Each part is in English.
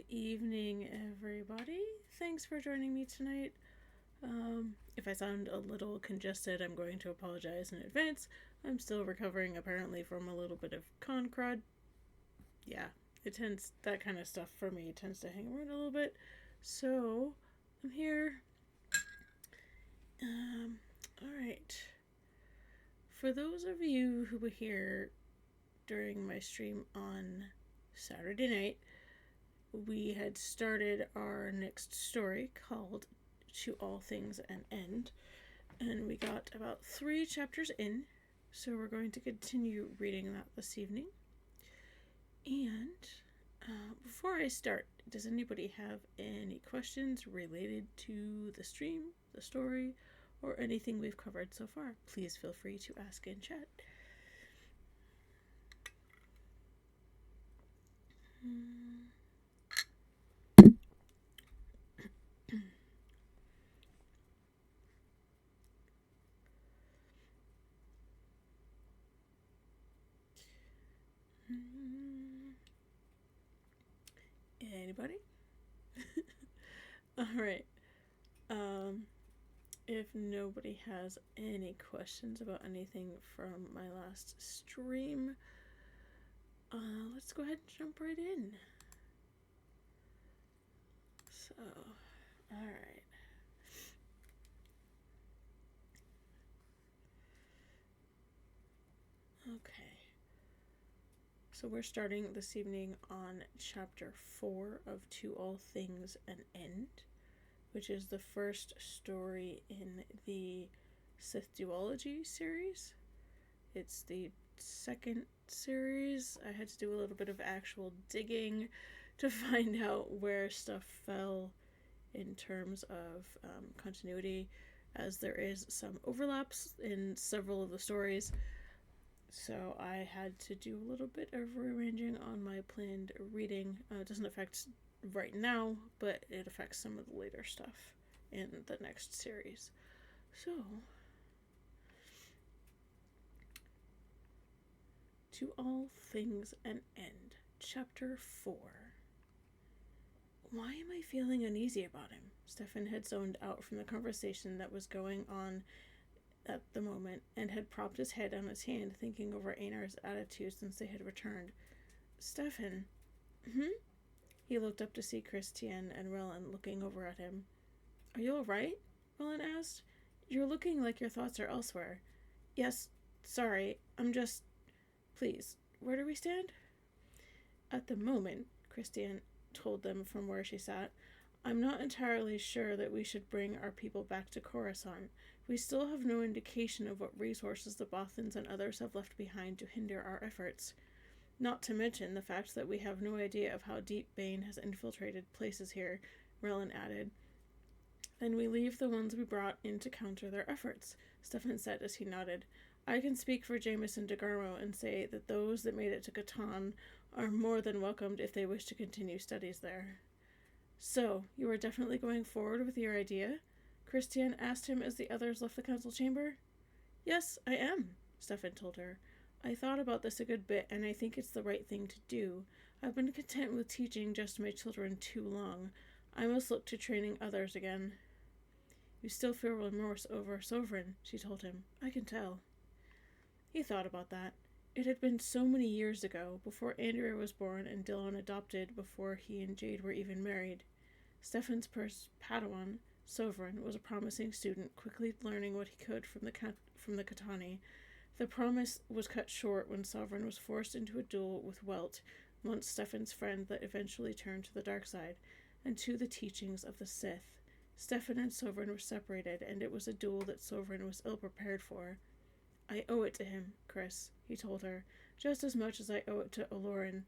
Good evening, everybody. Thanks for joining me tonight. If I sound a little congested, I'm going to apologize in advance. I'm still recovering, apparently, from a little bit of con crud. Yeah, that kind of stuff for me tends to hang around a little bit. So, I'm here. Alright. For those of you who were here during my stream on Saturday night, we had started our next story called To All Things an End, and we got about 3 chapters in, so we're going to continue reading that this evening. And before I start, does anybody have any questions related to the stream, the story, or anything we've covered so far? Please feel free to ask in chat. Anybody? Alright. If nobody has any questions about anything from my last stream, let's go ahead and jump right in. So, alright. Okay. So we're starting this evening on chapter 4 of To All Things an End, which is the first story in the Sith Duology series. It's the second series. I had to do a little bit of actual digging to find out where stuff fell in terms of continuity, as there is some overlaps in several of the stories. So I had to do a little bit of rearranging on my planned reading. It doesn't affect right now, but it affects some of the later stuff in the next series. So, To All Things an End, Chapter 4. Why am I feeling uneasy about him? Stefan had zoned out from the conversation that was going on at the moment and had propped his head on his hand, thinking over Einar's attitude since they had returned. Stefan? He looked up to see Christian and Roland looking over at him. Are you alright? Roland asked. You're looking like your thoughts are elsewhere. Yes, sorry, I'm just... Please, where do we stand? At the moment, Christian told them from where she sat, I'm not entirely sure that we should bring our people back to Coruscant. We still have no indication of what resources the Bothans and others have left behind to hinder our efforts. Not to mention the fact that we have no idea of how deep Bane has infiltrated places here, Relin added. Then we leave the ones we brought in to counter their efforts, Stefan said as he nodded. I can speak for Jameson DeGarmo and say that those that made it to Catan are more than welcomed if they wish to continue studies there. So, you are definitely going forward with your idea? Christian asked him as the others left the council chamber. Yes, I am, Stefan told her. I thought about this a good bit, and I think it's the right thing to do. I've been content with teaching just my children too long. I must look to training others again. You still feel remorse over Sovereign, she told him. I can tell. He thought about that. It had been so many years ago, before Andrea was born and Dylan adopted, before he and Jade were even married. Stefan's Padawan, Sovereign, was a promising student, quickly learning what he could from the Katani. The promise was cut short when Sovereign was forced into a duel with Welt, once Stefan's friend that eventually turned to the dark side, and to the teachings of the Sith. Stefan and Sovereign were separated, and it was a duel that Sovereign was ill-prepared for. I owe it to him, Chris, he told her, just as much as I owe it to Olorin,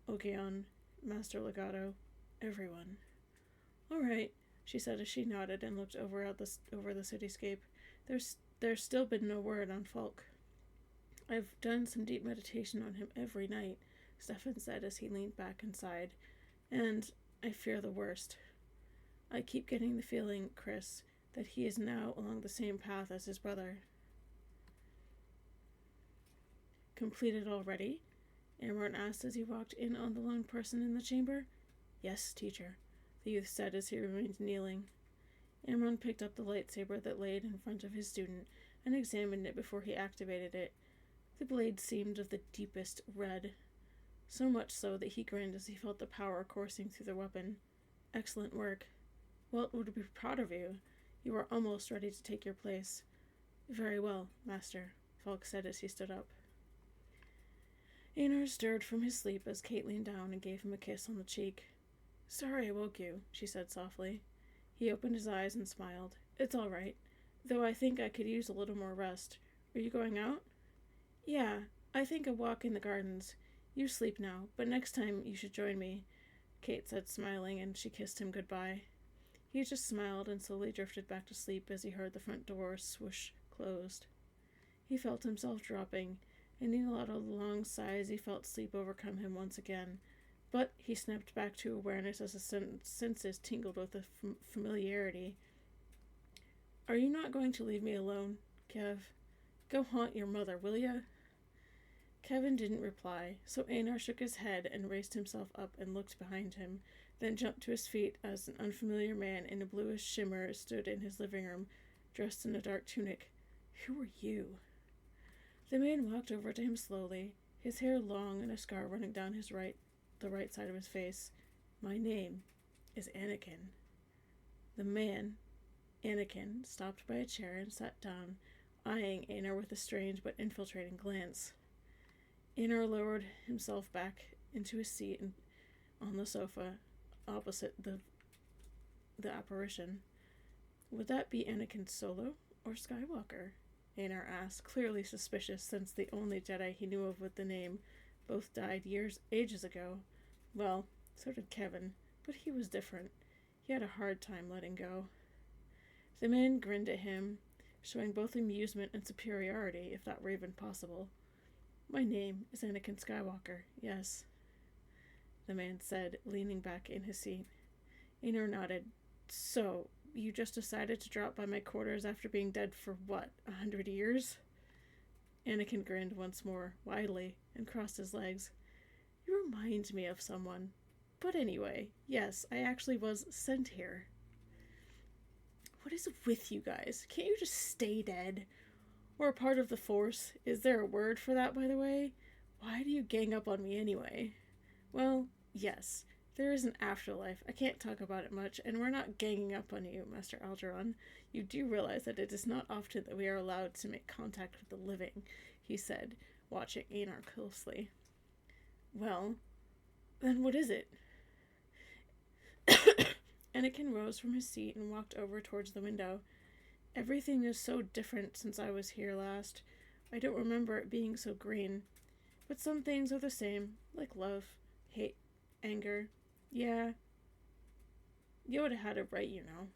Ogeon, Master Legato, everyone. All right, she said as she nodded and looked over the cityscape. There's still been no word on Falk. I've done some deep meditation on him every night, Stefan said as he leaned back and sighed, and I fear the worst. I keep getting the feeling, Chris, that he is now along the same path as his brother. Completed already? Amron asked as he walked in on the lone person in the chamber. Yes, teacher, the youth said as he remained kneeling. Amron picked up the lightsaber that lay in front of his student and examined it before he activated it. The blade seemed of the deepest red, so much so that he grinned as he felt the power coursing through the weapon. Excellent work. Walt would be proud of you. You are almost ready to take your place. Very well, Master, Falk said as he stood up. Einar stirred from his sleep as Kate leaned down and gave him a kiss on the cheek. Sorry I woke you, she said softly. He opened his eyes and smiled. It's all right, though I think I could use a little more rest. Are you going out? Yeah, I think a walk in the gardens. You sleep now, but next time you should join me, Kate said, smiling, and she kissed him goodbye. He just smiled and slowly drifted back to sleep as he heard the front door swoosh closed. He felt himself dropping, and he let out a long sigh as he felt sleep overcome him once again. But he snapped back to awareness as his senses tingled with a familiarity. Are you not going to leave me alone, Kev? Go haunt your mother, will ya? Kevin didn't reply, so Einar shook his head and raised himself up and looked behind him, then jumped to his feet as an unfamiliar man in a bluish shimmer stood in his living room, dressed in a dark tunic. Who are you? The man walked over to him slowly, his hair long and a scar running down the right side of his face. My name is Anakin. The man, Anakin, stopped by a chair and sat down, eyeing Einar with a strange but infiltrating glance. Einar lowered himself back into his seat on the sofa opposite the apparition. Would that be Anakin Solo or Skywalker? Einar asked, clearly suspicious since the only Jedi he knew of with the name both died ages ago. Well, so did Kevin, but he was different. He had a hard time letting go. The man grinned at him, showing both amusement and superiority, if that were even possible. My name is Anakin Skywalker, yes, the man said, leaning back in his seat. Einar nodded. So, you just decided to drop by my quarters after being dead for, 100 years? Anakin grinned once more, widely, and crossed his legs. You remind me of someone. But anyway, yes, I actually was sent here. What is with you guys? Can't you just stay dead? Or a part of the Force? Is there a word for that, by the way? Why do you gang up on me anyway? Well, yes, there is an afterlife. I can't talk about it much, and we're not ganging up on you, Master Algernon. You do realize that it is not often that we are allowed to make contact with the living, he said, watching Einar closely. Well, then what is it? Anakin rose from his seat and walked over towards the window. Everything is so different since I was here last. I don't remember it being so green. But some things are the same, like love, hate, anger. Yeah. Yoda had it right, you know.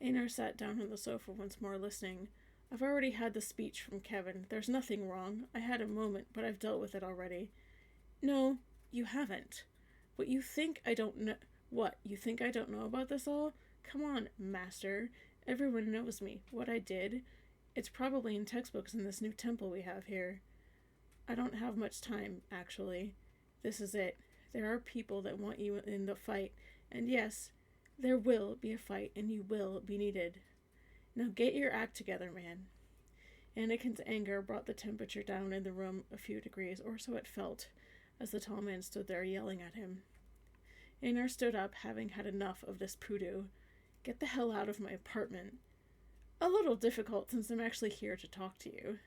Einar sat down on the sofa once more, listening. I've already had the speech from Kevin. There's nothing wrong. I had a moment, but I've dealt with it already. No, you haven't. But you think I don't know... What, you think I don't know about this all? Come on, Master. Everyone knows me. What I did. It's probably in textbooks in this new temple we have here. I don't have much time, actually. This is it. There are people that want you in the fight. And yes, there will be a fight, and you will be needed. Now get your act together, man. Anakin's anger brought the temperature down in the room a few degrees, or so it felt, as the tall man stood there yelling at him. Einar stood up, having had enough of this poodoo. Get the hell out of my apartment. A little difficult since I'm actually here to talk to you.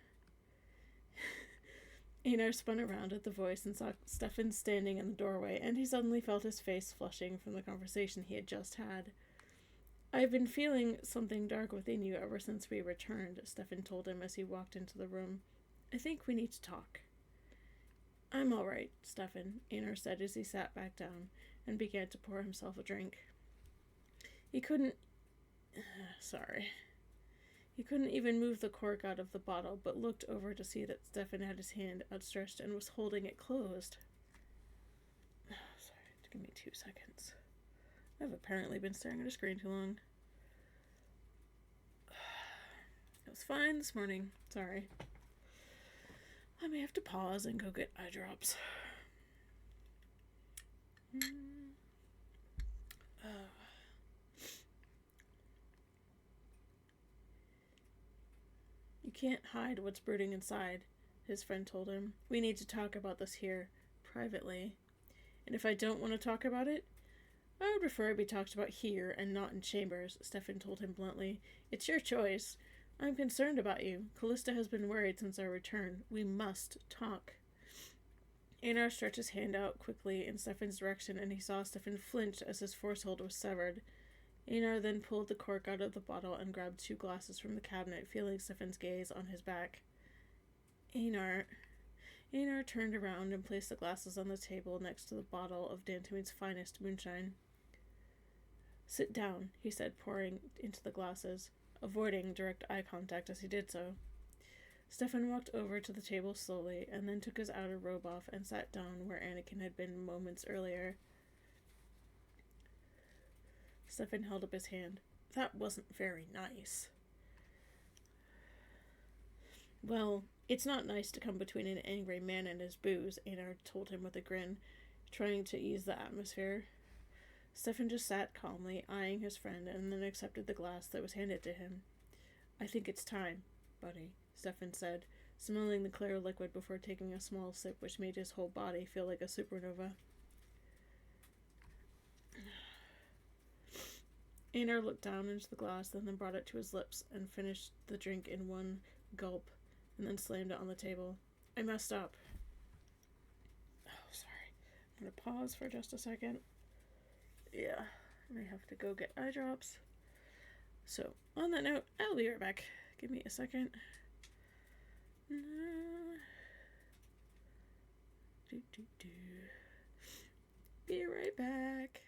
Einar spun around at the voice and saw Stefan standing in the doorway, and he suddenly felt his face flushing from the conversation he had just had. I've been feeling something dark within you ever since we returned, Stefan told him as he walked into the room. I think we need to talk. I'm all right, Stefan, Einar said as he sat back down and began to pour himself a drink. He couldn't even move the cork out of the bottle, but looked over to see that Stefan had his hand outstretched and was holding it closed. Sorry, give me 2 seconds. I've apparently been staring at a screen too long. It was fine this morning. Sorry. I may have to pause and go get eye drops. can't hide what's brooding inside, his friend told him. We need to talk about this here, privately. And if I don't want to talk about it, I would prefer it be talked about here and not in chambers, Stefan told him bluntly. It's your choice. I'm concerned about you. Callista has been worried since our return. We must talk. Einar stretched his hand out quickly in Stefan's direction, and he saw Stefan flinch as his force hold was severed. Einar then pulled the cork out of the bottle and grabbed 2 glasses from the cabinet, feeling Stefan's gaze on his back. Einar turned around and placed the glasses on the table next to the bottle of Dantomene's finest moonshine. Sit down, he said, pouring into the glasses, avoiding direct eye contact as he did so. Stefan walked over to the table slowly, and then took his outer robe off and sat down where Anakin had been moments earlier. Stefan held up his hand. That wasn't very nice. Well, it's not nice to come between an angry man and his booze, Einar told him with a grin, trying to ease the atmosphere. Stefan just sat calmly, eyeing his friend, and then accepted the glass that was handed to him. I think it's time, buddy, Stefan said, smelling the clear liquid before taking a small sip which made his whole body feel like a supernova. Einar looked down into the glass and then brought it to his lips and finished the drink in one gulp and then slammed it on the table. I messed up. Oh, sorry. I'm going to pause for just a second. Yeah, I may have to go get eye drops. So, on that note, I'll be right back. Give me a second. Be right back.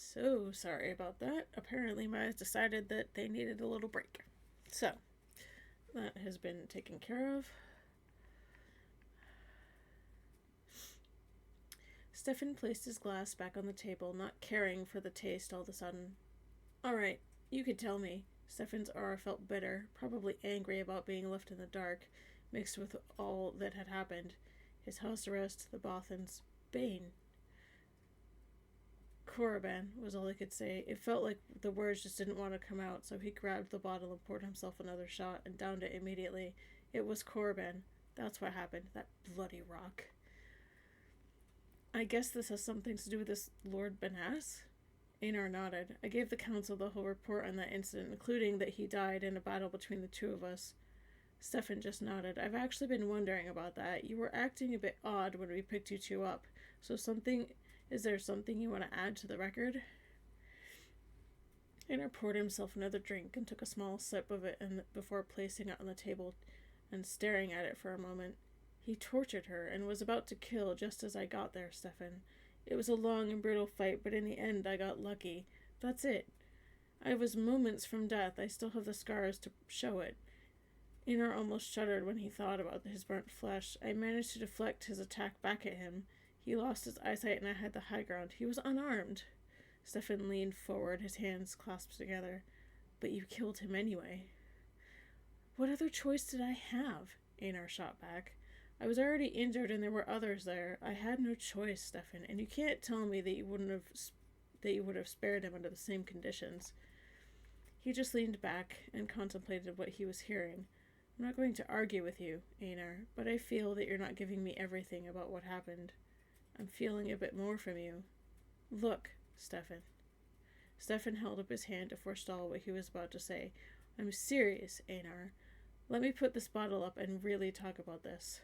So sorry about that. Apparently my eyes decided that they needed a little break. So, that has been taken care of. Stefan placed his glass back on the table, not caring for the taste all of a sudden. Alright, you could tell me. Stefan's aura felt bitter, probably angry about being left in the dark, mixed with all that had happened. His house arrest, the Bothans, Bane. Korriban was all he could say. It felt like the words just didn't want to come out, so he grabbed the bottle and poured himself another shot and downed it immediately. It was Korriban. That's what happened. That bloody rock. I guess this has something to do with this Lord Benas? Einar nodded. I gave the council the whole report on that incident, including that he died in a battle between the two of us. Stefan just nodded. I've actually been wondering about that. You were acting a bit odd when we picked you two up. Is there something you want to add to the record? Einar poured himself another drink and took a small sip of it before placing it on the table and staring at it for a moment. He tortured her and was about to kill just as I got there, Stefan. It was a long and brutal fight, but in the end I got lucky. That's it. I was moments from death. I still have the scars to show it. Einar almost shuddered when he thought about his burnt flesh. I managed to deflect his attack back at him. He lost his eyesight and I had the high ground. He was unarmed. Stefan leaned forward, his hands clasped together. But you killed him anyway. What other choice did I have? Einar shot back. I was already injured and there were others there. I had no choice, Stefan, and you can't tell me that you would have spared him under the same conditions. He just leaned back and contemplated what he was hearing. I'm not going to argue with you, Einar, but I feel that you're not giving me everything about what happened. I'm feeling a bit more from you. Look, Stefan. Stefan held up his hand to forestall what he was about to say. I'm serious, Einar. Let me put this bottle up and really talk about this.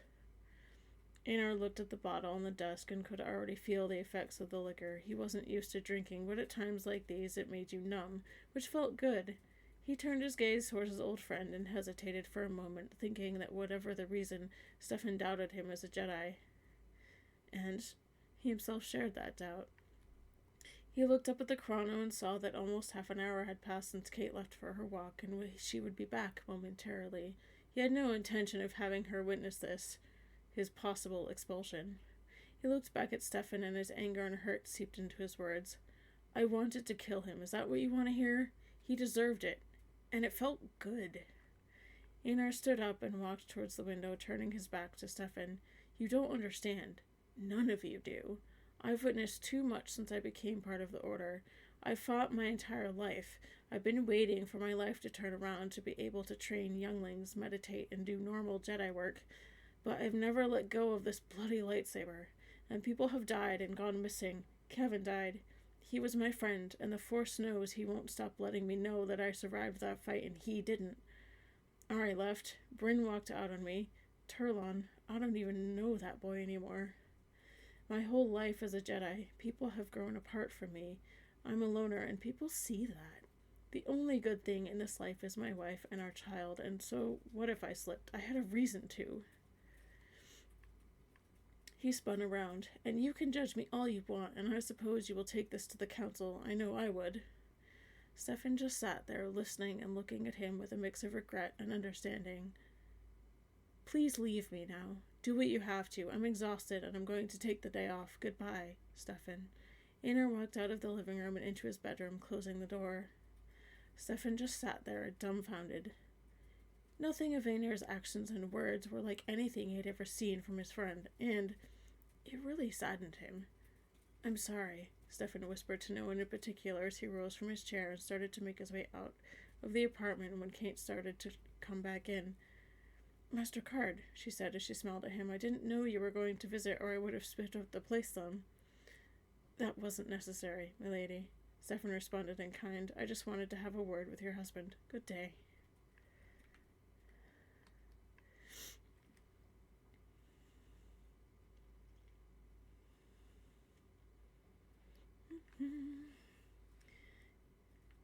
Einar looked at the bottle on the desk and could already feel the effects of the liquor. He wasn't used to drinking, but at times like these it made you numb, which felt good. He turned his gaze towards his old friend and hesitated for a moment, thinking that whatever the reason, Stefan doubted him as a Jedi. And he himself shared that doubt. He looked up at the chrono and saw that almost half an hour had passed since Kate left for her walk, and she would be back momentarily. He had no intention of having her witness this, his possible expulsion. He looked back at Stefan, and his anger and hurt seeped into his words. I wanted to kill him. Is that what you want to hear? He deserved it. And it felt good. Einar stood up and walked towards the window, turning his back to Stefan. You don't understand. None of you do. I've witnessed too much since I became part of the Order. I've fought my entire life. I've been waiting for my life to turn around to be able to train younglings, meditate, and do normal Jedi work. But I've never let go of this bloody lightsaber. And people have died and gone missing. Kevin died. He was my friend, and the Force knows he won't stop letting me know that I survived that fight, and he didn't. Ari left. Bryn walked out on me. Turlon, I don't even know that boy anymore. My whole life as a Jedi, people have grown apart from me. I'm a loner, and people see that. The only good thing in this life is my wife and our child, and so what if I slipped? I had a reason to. He spun around. And you can judge me all you want, and I suppose you will take this to the council. I know I would. Stefan just sat there, listening and looking at him with a mix of regret and understanding. Please leave me now. Do what you have to. I'm exhausted, and I'm going to take the day off. Goodbye, Stefan. Einar walked out of the living room and into his bedroom, closing the door. Stefan just sat there, dumbfounded. Nothing of Einar's actions and words were like anything he had ever seen from his friend, and it really saddened him. I'm sorry, Stefan whispered to no one in particular as he rose from his chair and started to make his way out of the apartment when Kate started to come back in. Master Card, she said as she smiled at him, I didn't know you were going to visit, or I would have split up the place some. That wasn't necessary, milady, Stefan responded in kind. I just wanted to have a word with your husband. Good day.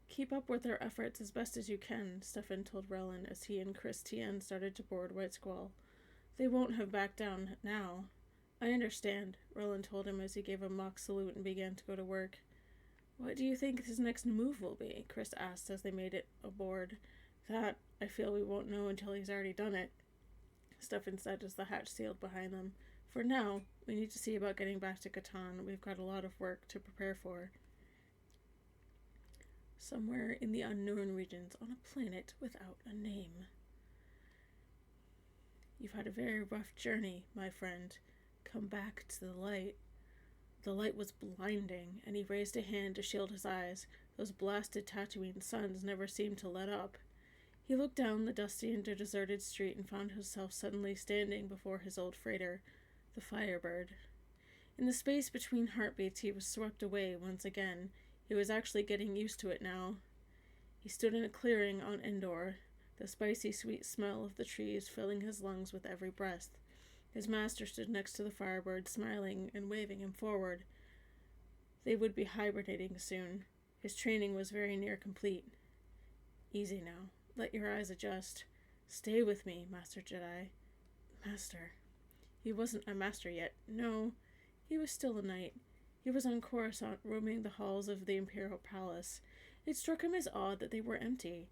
Keep up with their efforts as best as you can, Stefan told Relin as he and Chris Tien started to board White Squall. They won't have backed down now. I understand, Relin told him as he gave a mock salute and began to go to work. What do you think his next move will be? Chris asked as they made it aboard. That, I feel we won't know until he's already done it, Stefan said as the hatch sealed behind them. For now, we need to see about getting back to Catan. We've got a lot of work to prepare for. Somewhere in the unknown regions on a planet without a name. You've had a very rough journey, my friend. Come back to the light. The light was blinding, and he raised a hand to shield his eyes. Those blasted Tatooine suns never seemed to let up. He looked down the dusty and deserted street and found himself suddenly standing before his old freighter, the Firebird. In the space between heartbeats, he was swept away once again. He was actually getting used to it now. He stood in a clearing on Endor, the spicy sweet smell of the trees filling his lungs with every breath. His master stood next to the Firebird, smiling and waving him forward. They would be hibernating soon. His training was very near complete. Easy now. Let your eyes adjust. Stay with me, Master Jedi. Master. He wasn't a master yet. No, he was still a knight. He was on Coruscant, roaming the halls of the Imperial Palace. It struck him as odd that they were empty.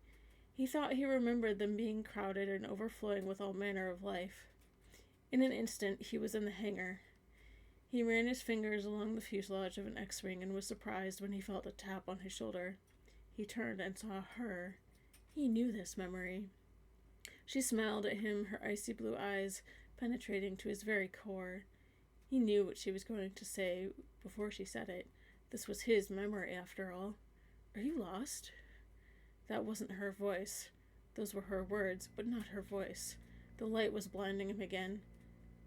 He thought he remembered them being crowded and overflowing with all manner of life. In an instant, he was in the hangar. He ran his fingers along the fuselage of an X-Wing and was surprised when he felt a tap on his shoulder. He turned and saw her. He knew this memory. She smiled at him, her icy blue eyes penetrating to his very core. He knew what she was going to say before she said it. This was his memory, after all. Are you lost? That wasn't her voice. Those were her words, but not her voice. The light was blinding him again.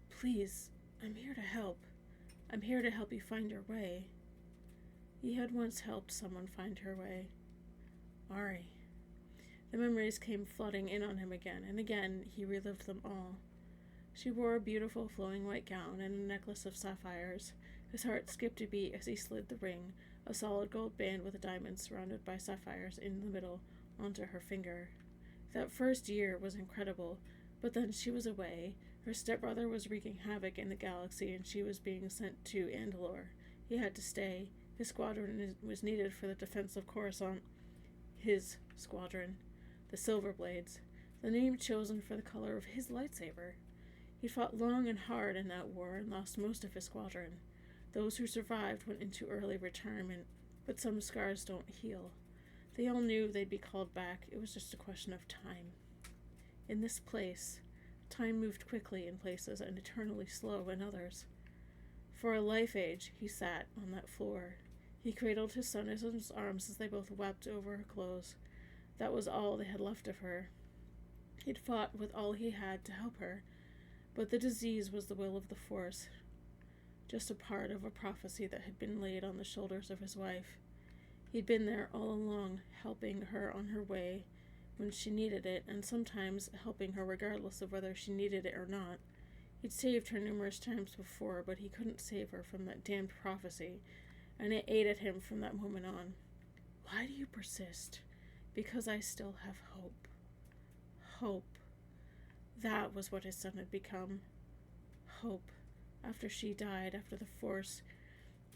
Please, I'm here to help. I'm here to help you find your way. He had once helped someone find her way. Ari. The memories came flooding in on him again, and again he relived them all. She wore a beautiful flowing white gown and a necklace of sapphires. His heart skipped a beat as he slid the ring, a solid gold band with a diamond surrounded by sapphires in the middle, onto her finger. That first year was incredible, but then she was away. Her stepbrother was wreaking havoc in the galaxy, and she was being sent to Andalore. He had to stay. His squadron was needed for the defense of Coruscant. His squadron. The Silverblades. The name chosen for the color of his lightsaber. He fought long and hard in that war and lost most of his squadron. Those who survived went into early retirement, but some scars don't heal. They all knew they'd be called back. It was just a question of time. In this place, time moved quickly in places and eternally slow in others. For a life age, he sat on that floor. He cradled his son in his arms as they both wept over her clothes. That was all they had left of her. He'd fought with all he had to help her, but the disease was the will of the Force, just a part of a prophecy that had been laid on the shoulders of his wife. He'd been there all along, helping her on her way when she needed it, and sometimes helping her regardless of whether she needed it or not. He'd saved her numerous times before, but he couldn't save her from that damned prophecy, and it ate at him from that moment on. Why do you persist? Because I still have hope. Hope. That was what his son had become. Hope. After she died, after the Force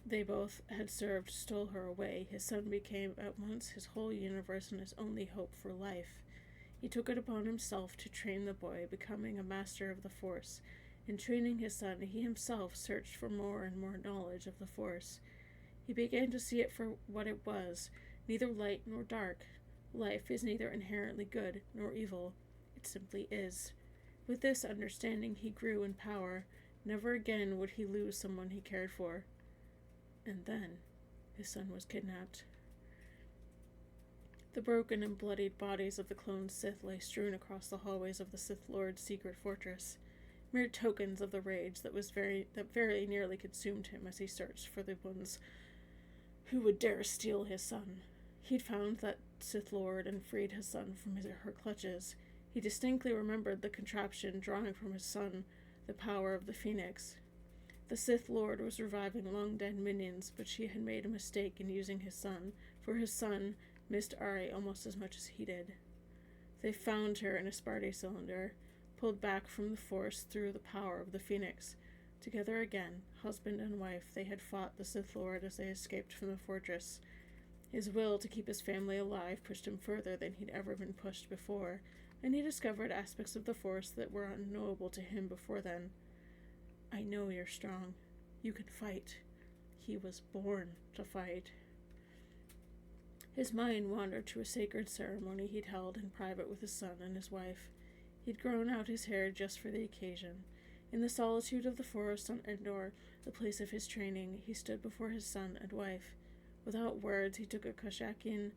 they both had served stole her away, his son became at once his whole universe and his only hope for life. He took it upon himself to train the boy, becoming a master of the Force. In training his son, he himself searched for more and more knowledge of the Force. He began to see it for what it was, neither light nor dark. Life is neither inherently good nor evil. It simply is. With this understanding, he grew in power. Never again would he lose someone he cared for. And then, his son was kidnapped. The broken and bloodied bodies of the cloned Sith lay strewn across the hallways of the Sith Lord's secret fortress, mere tokens of the rage that very nearly consumed him as he searched for the ones who would dare steal his son. He'd found that Sith Lord and freed his son from her clutches. He distinctly remembered the contraption drawing from his son the power of the Phoenix. The Sith Lord was reviving long-dead minions, but she had made a mistake in using his son, for his son missed Ari almost as much as he did. They found her in a Sparty cylinder, pulled back from the Force through the power of the Phoenix. Together again, husband and wife, they had fought the Sith Lord as they escaped from the fortress. His will to keep his family alive pushed him further than he'd ever been pushed before, and he discovered aspects of the Force that were unknowable to him before then. I know you're strong. You can fight. He was born to fight. His mind wandered to a sacred ceremony he'd held in private with his son and his wife. He'd grown out his hair just for the occasion. In the solitude of the forest on Endor, the place of his training, he stood before his son and wife. Without words, he took a Kashakian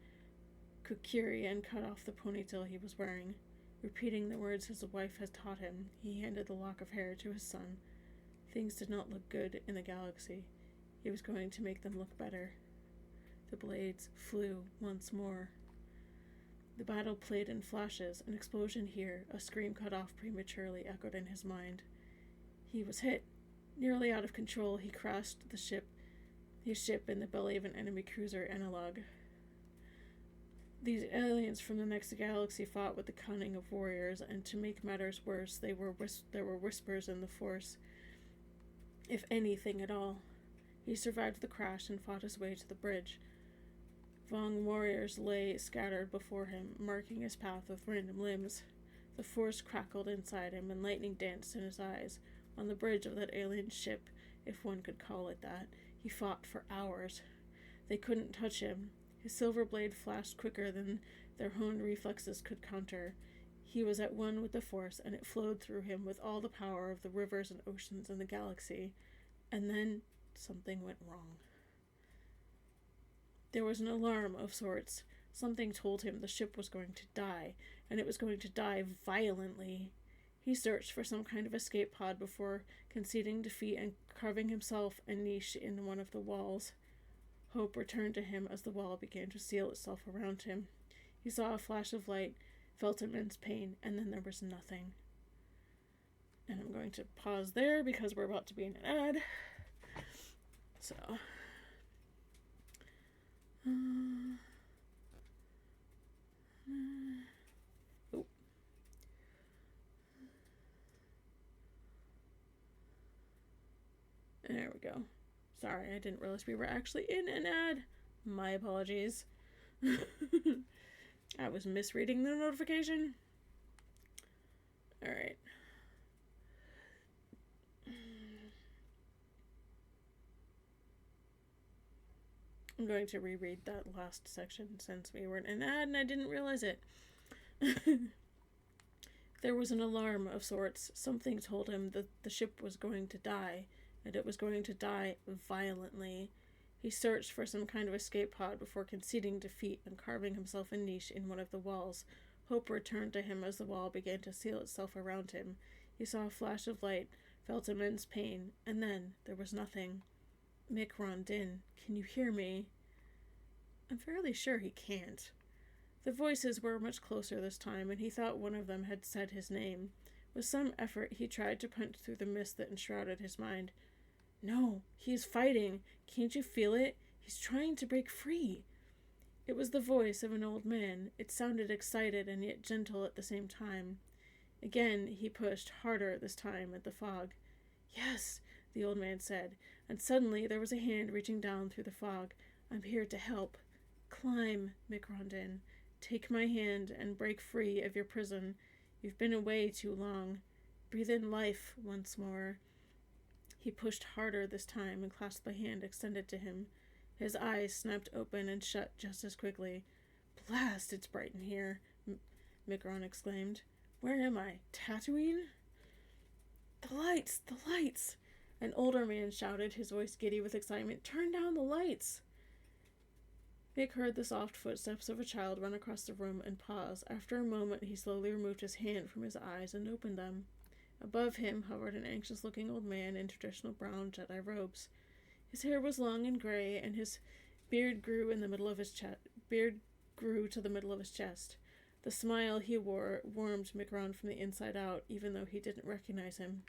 kukiri and cut off the ponytail he was wearing. Repeating the words his wife had taught him, he handed the lock of hair to his son. Things did not look good in the galaxy. He was going to make them look better. The blades flew once more. The battle played in flashes. An explosion here, a scream cut off prematurely, echoed in his mind. He was hit. Nearly out of control, he crashed his ship in the belly of an enemy cruiser analog. These aliens from the next galaxy fought with the cunning of warriors, and to make matters worse, there were whispers in the Force, if anything at all. He survived the crash and fought his way to the bridge. Vong warriors lay scattered before him, marking his path with random limbs. The Force crackled inside him, and lightning danced in his eyes. On the bridge of that alien ship, if one could call it that, he fought for hours. They couldn't touch him. His silver blade flashed quicker than their honed reflexes could counter. He was at one with the Force, and it flowed through him with all the power of the rivers and oceans in the galaxy. And then something went wrong. There was an alarm of sorts. Something told him the ship was going to die, and it was going to die violently. He searched for some kind of escape pod before conceding defeat and carving himself a niche in one of the walls. Hope returned to him as the wall began to seal itself around him. He saw a flash of light, felt immense pain, and then there was nothing. And I'm going to pause there because we're about to be in an ad. So... oh. There we go. Sorry, I didn't realize we were actually in an ad. My apologies. I was misreading the notification. Alright. I'm going to reread that last section since we were in an ad and I didn't realize it. There was an alarm of sorts. Something told him that the ship was going to die, and it was going to die violently. He searched for some kind of escape pod before conceding defeat and carving himself a niche in one of the walls. Hope returned to him as the wall began to seal itself around him. He saw a flash of light, felt immense pain, and then there was nothing. Mick Rondin, can you hear me? I'm fairly sure he can't. The voices were much closer this time, and he thought one of them had said his name. With some effort, he tried to punch through the mist that enshrouded his mind. No, he is fighting. Can't you feel it? He's trying to break free. It was the voice of an old man. It sounded excited and yet gentle at the same time. Again, he pushed, harder this time, at the fog. Yes, the old man said, and suddenly there was a hand reaching down through the fog. I'm here to help. Climb, Mick Rondin. Take my hand and break free of your prison. You've been away too long. Breathe in life once more. He pushed harder this time and clasped the hand extended to him. His eyes snapped open and shut just as quickly. Blast, it's bright in here, Micron exclaimed. Where am I? Tatooine? The lights! The lights! An older man shouted, his voice giddy with excitement. Turn down the lights! Mick heard the soft footsteps of a child run across the room and pause. After a moment, he slowly removed his hand from his eyes and opened them. Above him hovered an anxious-looking old man in traditional brown Jedi robes. His hair was long and gray, and his beard grew to the middle of his chest. The smile he wore warmed Micron from the inside out, even though he didn't recognize him.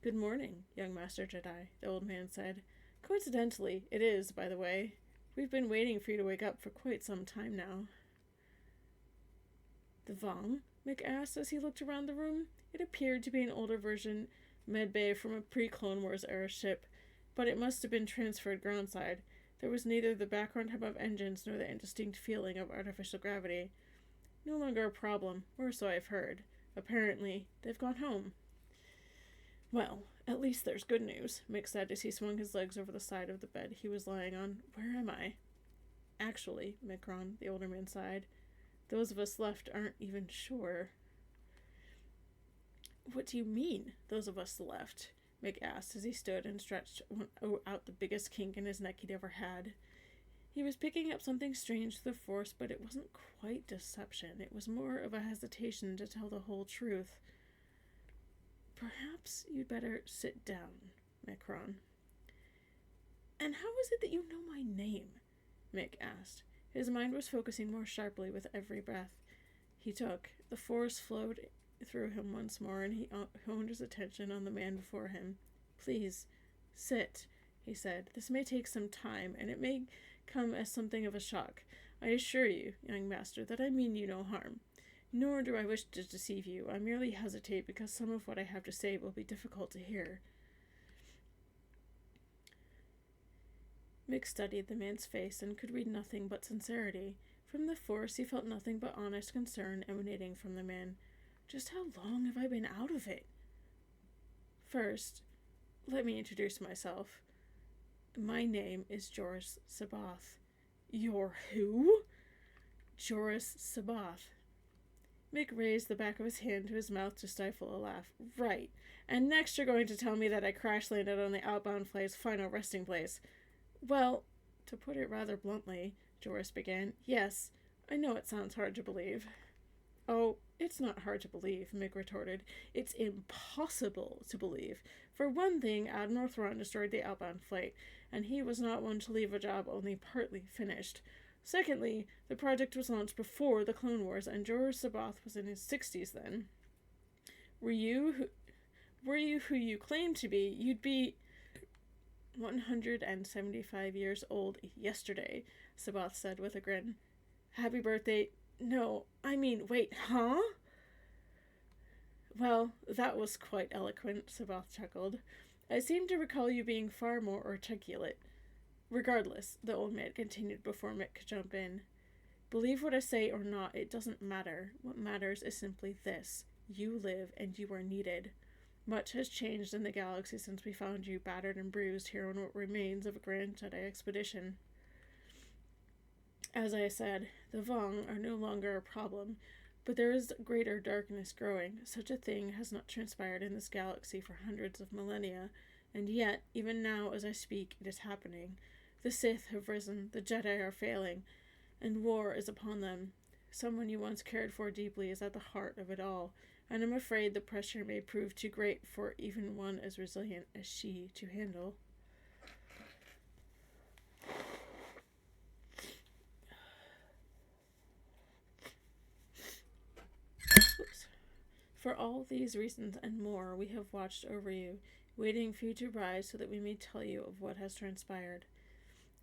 Good morning, young Master Jedi, the old man said. Coincidentally, it is, by the way. We've been waiting for you to wake up for quite some time now. The Vong? Mick asked as he looked around the room. It appeared to be an older version medbay from a pre-Clone Wars era ship, but it must have been transferred groundside. There was neither the background hum of engines nor the indistinct feeling of artificial gravity. No longer a problem, or so I've heard. Apparently, they've gone home. Well, at least there's good news, Mick said as he swung his legs over the side of the bed he was lying on. Where am I? Actually, Micron, the older man sighed, those of us left aren't even sure. What do you mean, those of us left? Mick asked as he stood and stretched out the biggest kink in his neck he'd ever had. He was picking up something strange to the Force, but it wasn't quite deception. It was more of a hesitation to tell the whole truth. Perhaps you'd better sit down, Micron. And how is it that you know my name? Mick asked. His mind was focusing more sharply with every breath he took. The Force flowed through him once more, and he honed his attention on the man before him. Please, sit, he said. This may take some time, and it may come as something of a shock. I assure you, young master, that I mean you no harm. Nor do I wish to deceive you. I merely hesitate because some of what I have to say will be difficult to hear. Mick studied the man's face and could read nothing but sincerity. From the Force, he felt nothing but honest concern emanating from the man. Just how long have I been out of it? First, let me introduce myself. My name is Joris Sabath. You're who? Joris Sabath. Mick raised the back of his hand to his mouth to stifle a laugh. Right. And next you're going to tell me that I crash landed on the outbound flight's final resting place. Well, to put it rather bluntly, Joris began, yes, I know it sounds hard to believe. Oh, it's not hard to believe, Mick retorted. It's impossible to believe. For one thing, Admiral Thrawn destroyed the outbound flight, and he was not one to leave a job only partly finished. Secondly, the project was launched before the Clone Wars, and Joris Sabath was in his 60s then. Were you who you claimed to be, you'd be 175 years old yesterday, Sabath said with a grin. Happy birthday. No, I mean, wait, huh? Well, that was quite eloquent, Sabath chuckled. I seem to recall you being far more articulate. Regardless, the old man continued before Mick could jump in. Believe what I say or not, it doesn't matter. What matters is simply this. You live and you are needed. Much has changed in the galaxy since we found you battered and bruised here on what remains of a grand Jedi expedition. As I said, the Vong are no longer a problem, but there is greater darkness growing. Such a thing has not transpired in this galaxy for hundreds of millennia, and yet, even now as I speak, it is happening. The Sith have risen, the Jedi are failing, and war is upon them. Someone you once cared for deeply is at the heart of it all, and I'm afraid the pressure may prove too great for even one as resilient as she to handle. Oops. For all these reasons and more, we have watched over you, waiting for you to rise so that we may tell you of what has transpired.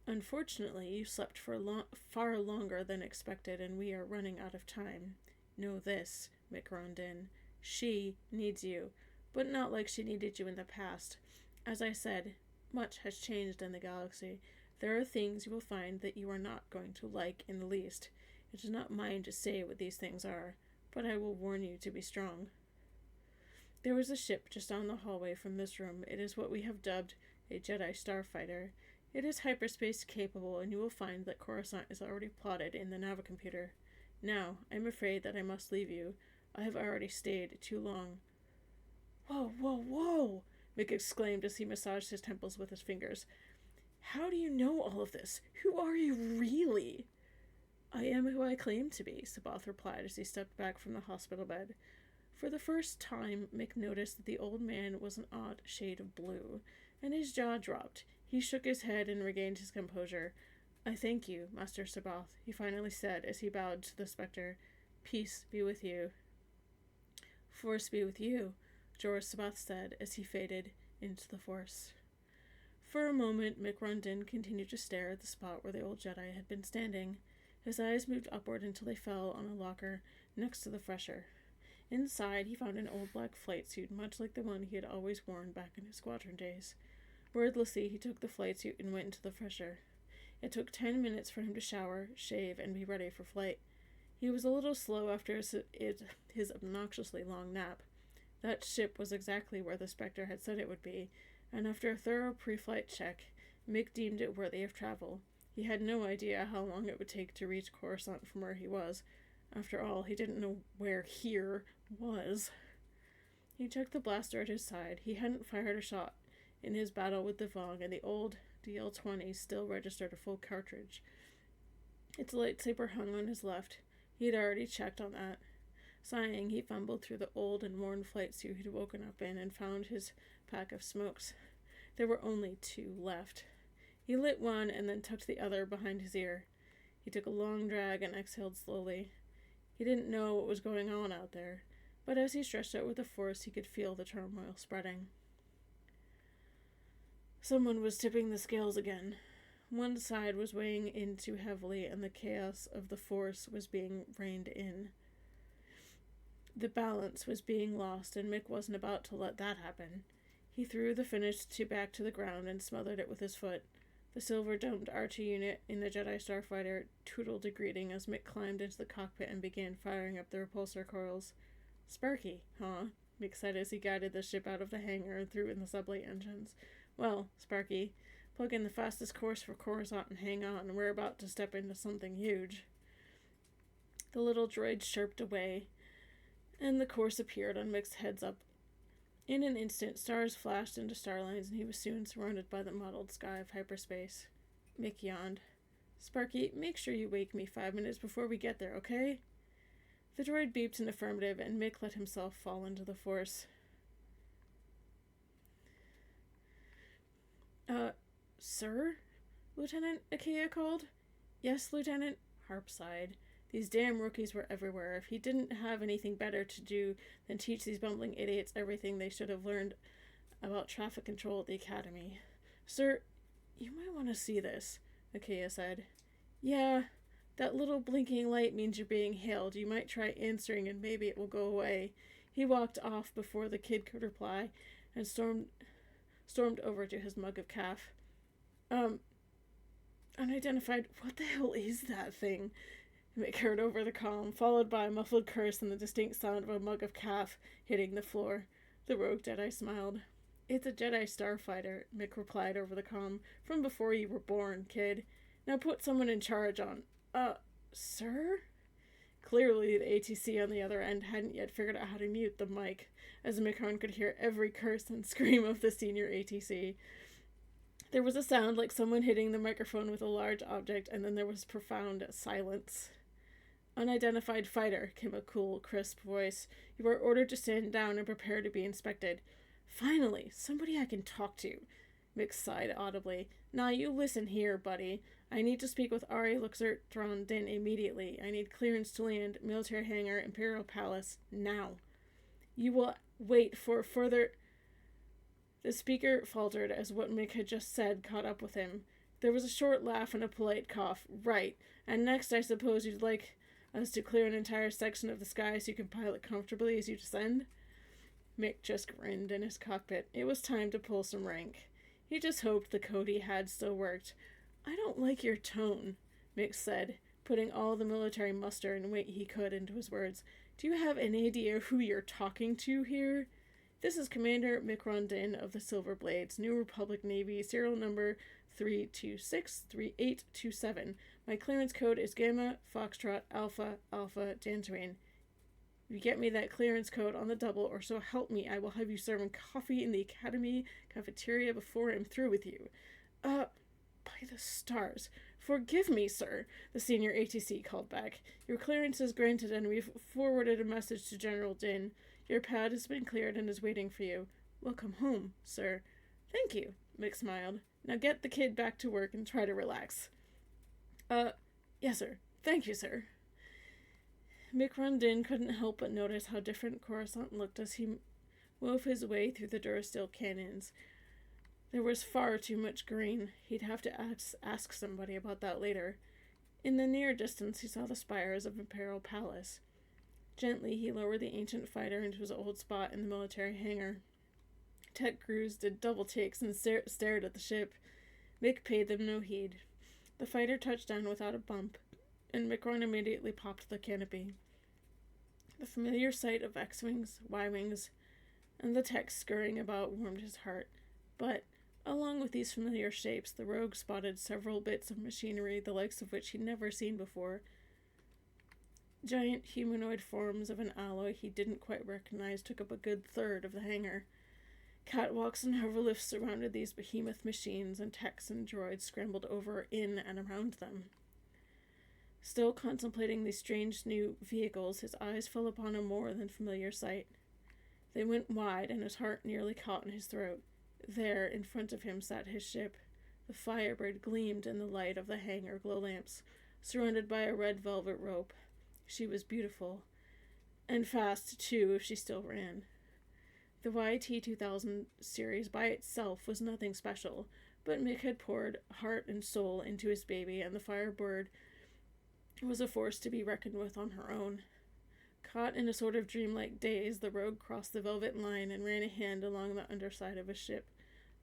Unfortunately, you slept for far longer than expected, and we are running out of time. Know this, Mick groaned in. She needs you, but not like she needed you in the past. As I said, much has changed in the galaxy. There are things you will find that you are not going to like in the least. It is not mine to say what these things are, but I will warn you to be strong. There was a ship just down the hallway from this room. It is what we have dubbed a Jedi starfighter. It is hyperspace capable, and you will find that Coruscant is already plotted in the navicomputer. Now, I'm afraid that I must leave you. I have already stayed too long. Whoa, whoa, whoa! Mick exclaimed as he massaged his temples with his fingers. How do you know all of this? Who are you really? I am who I claim to be, Sabath replied as he stepped back from the hospital bed. For the first time, Mick noticed that the old man was an odd shade of blue, and his jaw dropped. He shook his head and regained his composure. I thank you, Master Sabath, he finally said as he bowed to the spectre. Peace be with you. Force be with you, Joris Sabath said as he faded into the Force. For a moment, Mick Rondon continued to stare at the spot where the old Jedi had been standing. His eyes moved upward until they fell on a locker next to the fresher. Inside, he found an old black flight suit, much like the one he had always worn back in his squadron days. Wordlessly, he took the flight suit and went into the fresher. It took 10 minutes for him to shower, shave, and be ready for flight. He was a little slow after his obnoxiously long nap. That ship was exactly where the Spectre had said it would be, and after a thorough pre-flight check, Mick deemed it worthy of travel. He had no idea how long it would take to reach Coruscant from where he was. After all, he didn't know where here was. He checked the blaster at his side. He hadn't fired a shot in his battle with the Vong, and the old DL-20 still registered a full cartridge. Its lightsaber hung on his left. He had already checked on that. Sighing, he fumbled through the old and worn flight suit he'd woken up in and found his pack of smokes. There were only 2 left. He lit one and then tucked the other behind his ear. He took a long drag and exhaled slowly. He didn't know what was going on out there, but as he stretched out with the Force, he could feel the turmoil spreading. Someone was tipping the scales again. One side was weighing in too heavily, and the chaos of the Force was being reined in. The balance was being lost, and Mick wasn't about to let that happen. He threw the finished suit back to the ground and smothered it with his foot. The silver-domed Archie unit in the Jedi Starfighter tootled a greeting as Mick climbed into the cockpit and began firing up the repulsor coils. Sparky, huh? Mick said as he guided the ship out of the hangar and threw in the sublight engines. Well, Sparky, plug in the fastest course for Coruscant and hang on. We're about to step into something huge. The little droid chirped away. and the course appeared on Mick's heads up. In an instant, stars flashed into starlines, and he was soon surrounded by the mottled sky of hyperspace. Mick yawned. Sparky, make sure you wake me 5 minutes before we get there, okay? The droid beeped an affirmative, and Mick let himself fall into the Force. Sir? Lieutenant Akia called. Yes, Lieutenant, Harp sighed. These damn rookies were everywhere. If he didn't have anything better to do than teach these bumbling idiots everything they should have learned about traffic control at the academy. Sir, you might want to see this, Akia said. Yeah, that little blinking light means you're being hailed. You might try answering and maybe it will go away. He walked off before the kid could reply and stormed over to his mug of caf. Unidentified, what the hell is that thing? Mick heard over the comm, followed by a muffled curse and the distinct sound of a mug of caf hitting the floor. The rogue Jedi smiled. It's a Jedi starfighter, Mick replied over the comm. From before you were born, kid. Now put someone in charge on. Sir? Clearly, the ATC on the other end hadn't yet figured out how to mute the mic, as Mick could hear every curse and scream of the senior ATC. There was a sound like someone hitting the microphone with a large object, and then there was profound silence. Unidentified fighter, came a cool, crisp voice. You are ordered to stand down and prepare to be inspected. Finally, somebody I can talk to. Mick sighed audibly. Now you listen here, buddy. I need to speak with Ari Luxert Thron Din immediately. I need clearance to land, military hangar, Imperial Palace, now. You will wait for further... The speaker faltered as what Mick had just said caught up with him. There was a short laugh and a polite cough. Right. And next, I suppose you'd like us to clear an entire section of the sky so you can pilot comfortably as you descend? Mick just grinned in his cockpit. It was time to pull some rank. He just hoped the code he had still worked. I don't like your tone, Mick said, putting all the military muster and weight he could into his words. Do you have any idea who you're talking to here? This is Commander Mick Rondin of the Silver Blades, New Republic Navy, serial number 3263827. My clearance code is Gamma Foxtrot Alpha Alpha Dantooine. If you get me that clearance code on the double, or so help me, I will have you serving coffee in the Academy cafeteria before I'm through with you. By the stars. Forgive me, sir, the senior ATC called back. Your clearance is granted and we've forwarded a message to General Din. Your pad has been cleared and is waiting for you. Welcome home, sir. Thank you, Mick smiled. Now get the kid back to work and try to relax. Yes, sir. Thank you, sir. Mick Rondin couldn't help but notice how different Coruscant looked as he wove his way through the Durasteel canyons. There was far too much green. He'd have to ask somebody about that later. In the near distance, he saw the spires of Imperial Palace. Gently, he lowered the ancient fighter into his old spot in the military hangar. Tech crews did double takes and stared at the ship. Mick paid them no heed. The fighter touched down without a bump, and Mick immediately popped the canopy. The familiar sight of X-Wings, Y-Wings, and the tech scurrying about warmed his heart. But, along with these familiar shapes, the rogue spotted several bits of machinery the likes of which he'd never seen before. Giant humanoid forms of an alloy he didn't quite recognize took up a good third of the hangar. Catwalks and hoverlifts surrounded these behemoth machines, and techs and droids scrambled over, in, and around them. Still contemplating these strange new vehicles, his eyes fell upon a more than familiar sight. They went wide, and his heart nearly caught in his throat. There, in front of him, sat his ship. The Firebird gleamed in the light of the hangar glow lamps, surrounded by a red velvet rope. She was beautiful, and fast, too, if she still ran. The YT-2000 series by itself was nothing special, but Mick had poured heart and soul into his baby, and the Firebird was a force to be reckoned with on her own. Caught in a sort of dreamlike daze, the rogue crossed the velvet line and ran a hand along the underside of his ship.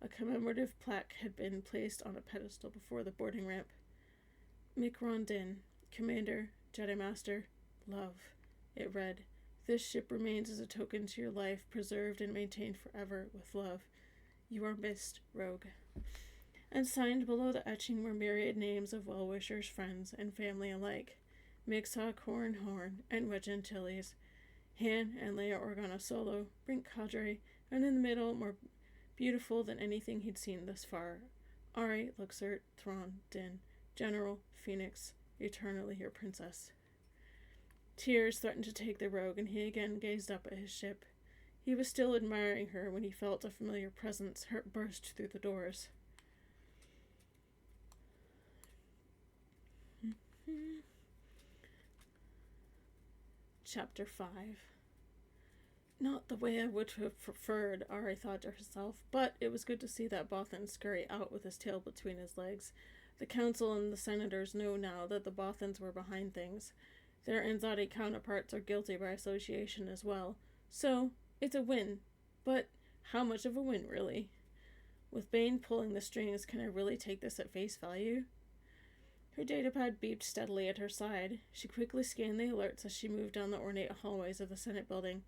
A commemorative plaque had been placed on a pedestal before the boarding ramp. Mick Rondin, Commander, Jedi Master, Love, it read. This ship remains as a token to your life, preserved and maintained forever with love. You are missed, Rogue. And signed below the etching were myriad names of well-wishers, friends, and family alike. Mick saw Corran Horn and Wedge Antilles. Han and Leia Organa solo, Brink cadre, and in the middle, more beautiful than anything he'd seen thus far, Ari, Luxert, Thrawn, Din, General, Phoenix, eternally your princess. Tears threatened to take the rogue, and he again gazed up at his ship. He was still admiring her when he felt a familiar presence burst through the doors. Chapter 5. Not the way I would have preferred, Ari thought to herself, but it was good to see that Bothan scurry out with his tail between his legs. The council and the senators know now that the Bothans were behind things. Their Anzadi counterparts are guilty by association as well. So, it's a win. But how much of a win, really? With Bane pulling the strings, can I really take this at face value? Her datapad beeped steadily at her side. She quickly scanned the alerts as she moved down the ornate hallways of the Senate building.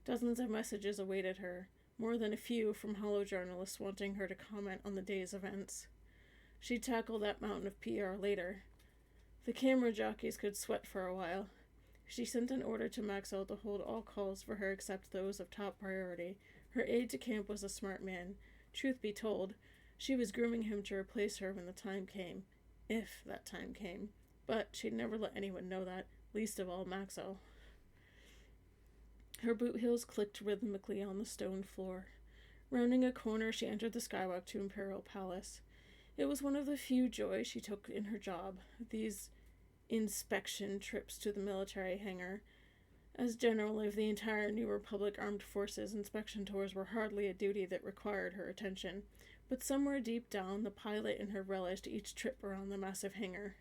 Dozens of messages awaited her, more than a few from holojournalists wanting her to comment on the day's events. She'd tackle that mountain of PR later. The camera jockeys could sweat for a while. She sent an order to Maxwell to hold all calls for her except those of top priority. Her aide-de-camp was a smart man. Truth be told, she was grooming him to replace her when the time came. If that time came. But she'd never let anyone know that, least of all Maxwell. Her boot heels clicked rhythmically on the stone floor. Rounding a corner, she entered the skywalk to Imperial Palace. It was one of the few joys she took in her job, these inspection trips to the military hangar. As general of the entire New Republic Armed Forces, inspection tours were hardly a duty that required her attention, but somewhere deep down, the pilot in her relished each trip around the massive hangar.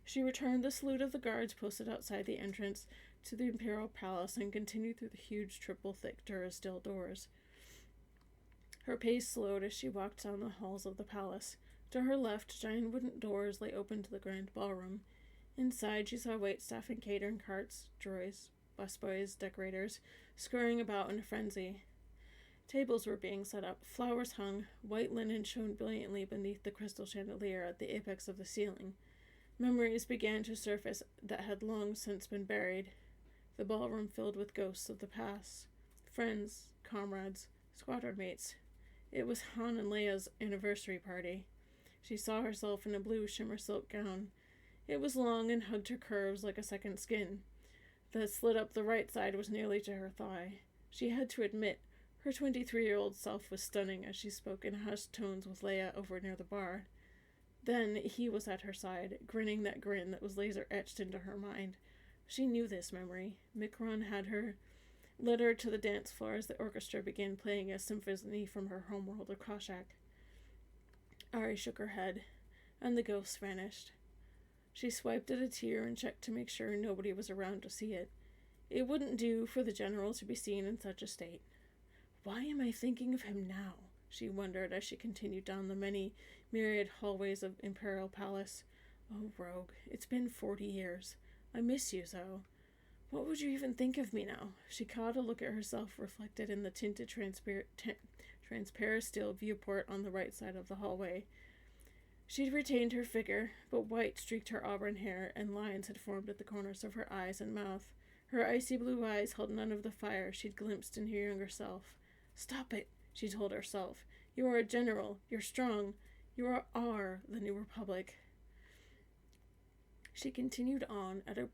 She returned the salute of the guards posted outside the entrance to the Imperial Palace and continued through the huge triple-thick Durasteel doors. Her pace slowed as she walked down the halls of the palace. To her left, giant wooden doors lay open to the grand ballroom. Inside, she saw waitstaff and catering carts, droids, busboys, decorators, scurrying about in a frenzy. Tables were being set up, flowers hung, white linen shone brilliantly beneath the crystal chandelier at the apex of the ceiling. Memories began to surface that had long since been buried. The ballroom filled with ghosts of the past. Friends, comrades, squadron mates. It was Han and Leia's anniversary party. She saw herself in a blue shimmer silk gown. It was long and hugged her curves like a second skin. The slit up the right side was nearly to her thigh. She had to admit, her 23-year-old self was stunning as she spoke in hushed tones with Leia over near the bar. Then he was at her side, grinning that grin that was laser-etched into her mind. She knew this memory. Mikron had led her to the dance floor as the orchestra began playing a symphony from her homeworld of Koshak. Ari shook her head, and the ghosts vanished. She swiped at a tear and checked to make sure nobody was around to see it. It wouldn't do for the general to be seen in such a state. Why am I thinking of him now? She wondered as she continued down the many myriad hallways of Imperial Palace. Oh, Rogue, it's been 40 years. I miss you so. What would you even think of me now? She caught a look at herself reflected in the tinted transparent steel viewport on the right side of the hallway. She'd retained her figure, but white streaked her auburn hair, and lines had formed at the corners of her eyes and mouth. Her icy blue eyes held none of the fire she'd glimpsed in her younger self. Stop it, she told herself. You are a general. You're strong. You are the New Republic. She continued on at a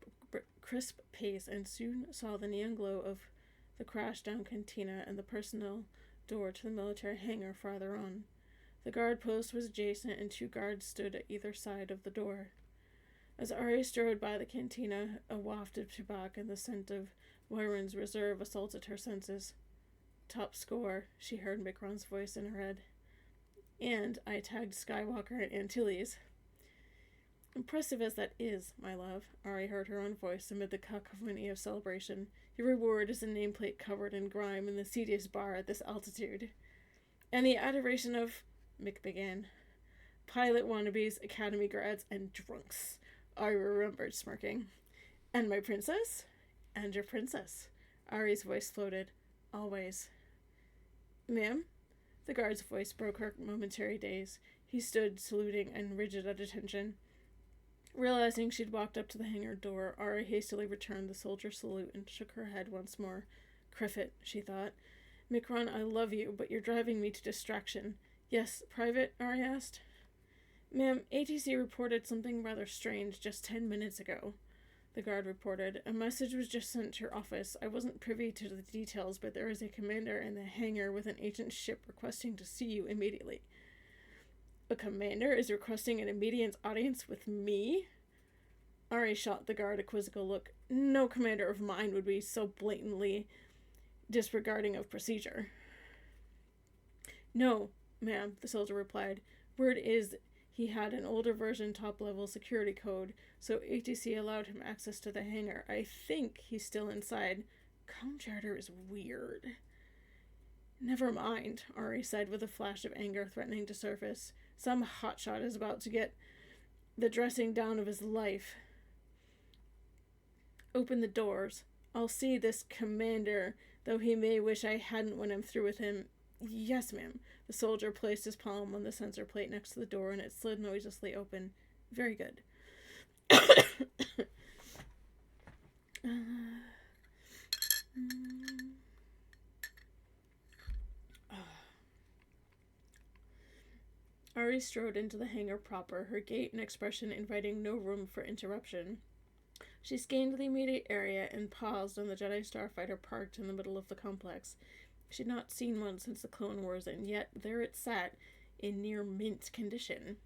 crisp pace and soon saw the neon glow of the crashed-down cantina and the personnel door to the military hangar farther on. The guard post was adjacent, and 2 guards stood at either side of the door. As Ari strode by the cantina, a waft of tobacco and the scent of Wyron's reserve assaulted her senses. Top score, she heard Mikron's voice in her head. And I tagged Skywalker and Antilles. Impressive as that is, my love, Ari heard her own voice amid the cacophony of celebration. Your reward is a nameplate covered in grime in the seediest bar at this altitude. And the adoration of... Mick began. Pilot wannabes, academy grads, and drunks. Ari remembered, smirking. And my princess? And your princess. Ari's voice floated. Always. Ma'am? The guard's voice broke her momentary daze. He stood, saluting and rigid at attention. Realizing she'd walked up to the hangar door, Ari hastily returned the soldier salute and shook her head once more. Criffet, she thought. Mikron, I love you, but you're driving me to distraction. Yes, Private? Ari asked. Ma'am, ATC reported something rather strange just 10 minutes ago. The guard reported. A message was just sent to your office. I wasn't privy to the details, but there is a commander in the hangar with an ancient ship requesting to see you immediately. A commander is requesting an immediate audience with me? Ari shot the guard a quizzical look. No commander of mine would be so blatantly disregarding of procedure. No, ma'am, the soldier replied. Word is he had an older version top-level security code, so ATC allowed him access to the hangar. I think he's still inside. Comcharter is weird. Never mind, Ari said with a flash of anger threatening to surface. Some hotshot is about to get the dressing down of his life. Open the doors. I'll see this commander, though he may wish I hadn't when I'm through with him. Yes, ma'am. The soldier placed his palm on the sensor plate next to the door, and it slid noiselessly open. Very good. Ari strode into the hangar proper, her gait and expression inviting no room for interruption. She scanned the immediate area and paused on the Jedi starfighter parked in the middle of the complex. She had not seen one since the Clone Wars, and yet there it sat, in near mint condition.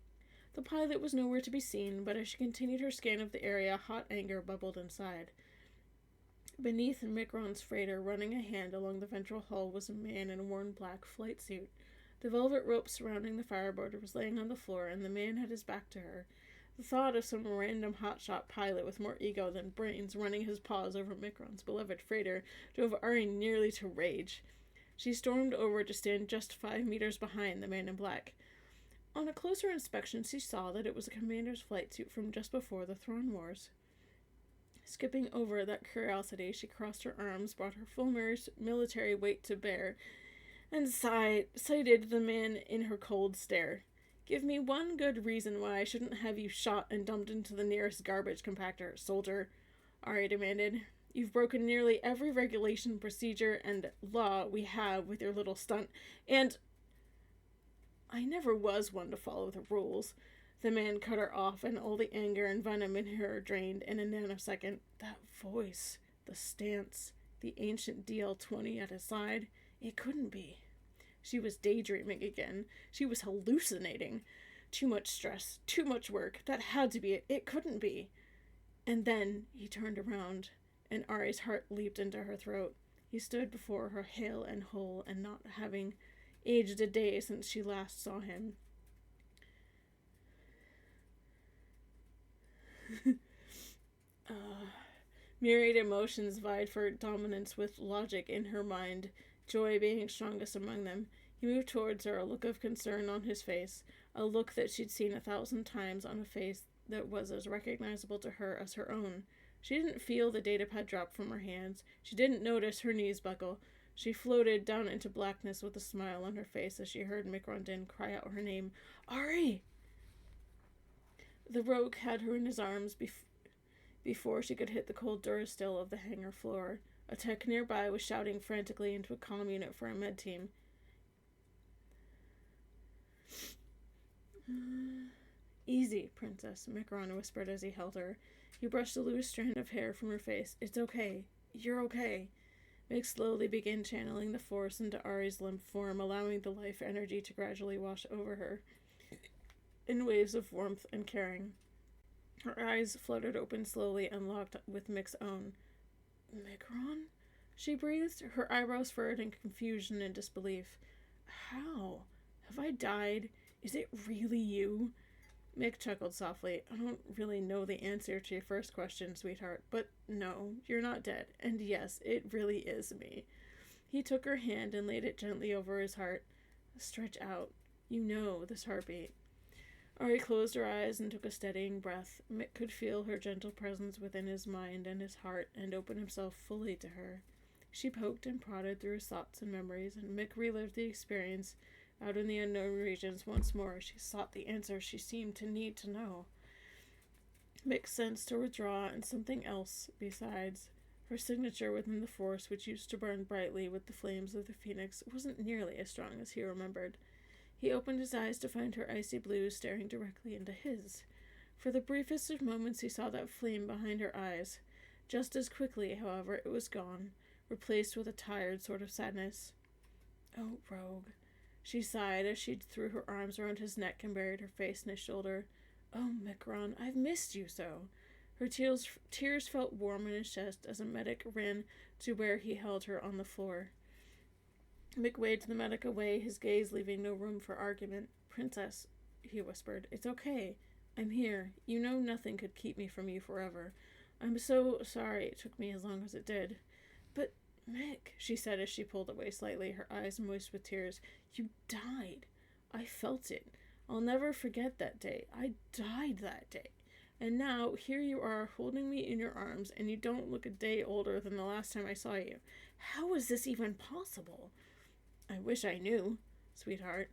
The pilot was nowhere to be seen, but as she continued her scan of the area, hot anger bubbled inside. Beneath Mikron's freighter, running a hand along the ventral hull, was a man in a worn black flight suit. The velvet rope surrounding the fireboard was laying on the floor, and the man had his back to her. The thought of some random hotshot pilot with more ego than brains running his paws over Mikron's beloved freighter drove Ari nearly to rage. She stormed over to stand just 5 meters behind the man in black. On a closer inspection, she saw that it was a commander's flight suit from just before the Throne Wars. Skipping over that curiosity, she crossed her arms, brought her full military weight to bear, and sighted the man in her cold stare. Give me one good reason why I shouldn't have you shot and dumped into the nearest garbage compactor, soldier, Ari demanded. You've broken nearly every regulation, procedure, and law we have with your little stunt, and I never was one to follow the rules. The man cut her off, and all the anger and venom in her drained in a nanosecond. That voice, the stance, the ancient DL-20 at his side, it couldn't be. She was daydreaming again. She was hallucinating. Too much stress, too much work. That had to be it. It couldn't be. And then he turned around, and Ari's heart leaped into her throat. He stood before her hale and whole, and not having aged a day since she last saw him. Myriad emotions vied for dominance with logic in her mind, joy being strongest among them. He moved towards her, a look of concern on his face, a look that she'd seen 1,000 times on a face that was as recognizable to her as her own. She didn't feel the datapad drop from her hands. She didn't notice her knees buckle. She floated down into blackness with a smile on her face as she heard Mikron Din cry out her name. Ari! The rogue had her in his arms before she could hit the cold durasteel of the hangar floor. A tech nearby was shouting frantically into a comm unit for a med team. Easy, Princess, Mikron whispered as he held her. He brushed a loose strand of hair from her face. It's okay. You're okay. Mick slowly began channeling the force into Ari's limp form, allowing the life energy to gradually wash over her in waves of warmth and caring. Her eyes fluttered open slowly and locked with Mick's own. Mikron? She breathed, her eyebrows furrowed in confusion and disbelief. How? Have I died? Is it really you? Mick chuckled softly. I don't really know the answer to your first question, sweetheart, but no, you're not dead, and yes, it really is me. He took her hand and laid it gently over his heart. Stretch out. You know this heartbeat. Ari closed her eyes and took a steadying breath. Mick could feel her gentle presence within his mind and his heart and opened himself fully to her. She poked and prodded through his thoughts and memories, and Mick relived the experience out in the unknown regions once more. She sought the answer she seemed to need to know. Mick sensed to withdraw and something else besides. Her signature within the force, which used to burn brightly with the flames of the phoenix, wasn't nearly as strong as he remembered. He opened his eyes to find her icy blue staring directly into his. For the briefest of moments he saw that flame behind her eyes. Just as quickly, however, it was gone, replaced with a tired sort of sadness. "Oh, Rogue," she sighed as she threw her arms around his neck and buried her face in his shoulder. "Oh, Micron, I've missed you so." Her tears felt warm in his chest as a medic ran to where he held her on the floor. Mick waved the medic away, his gaze leaving no room for argument. "Princess," he whispered, "it's okay. I'm here. You know nothing could keep me from you forever. I'm so sorry it took me as long as it did." "But, Mick," she said as she pulled away slightly, her eyes moist with tears, "you died. I felt it. I'll never forget that day. I died that day. And now, here you are, holding me in your arms, and you don't look a day older than the last time I saw you. How is this even possible?" "I wish I knew, sweetheart,"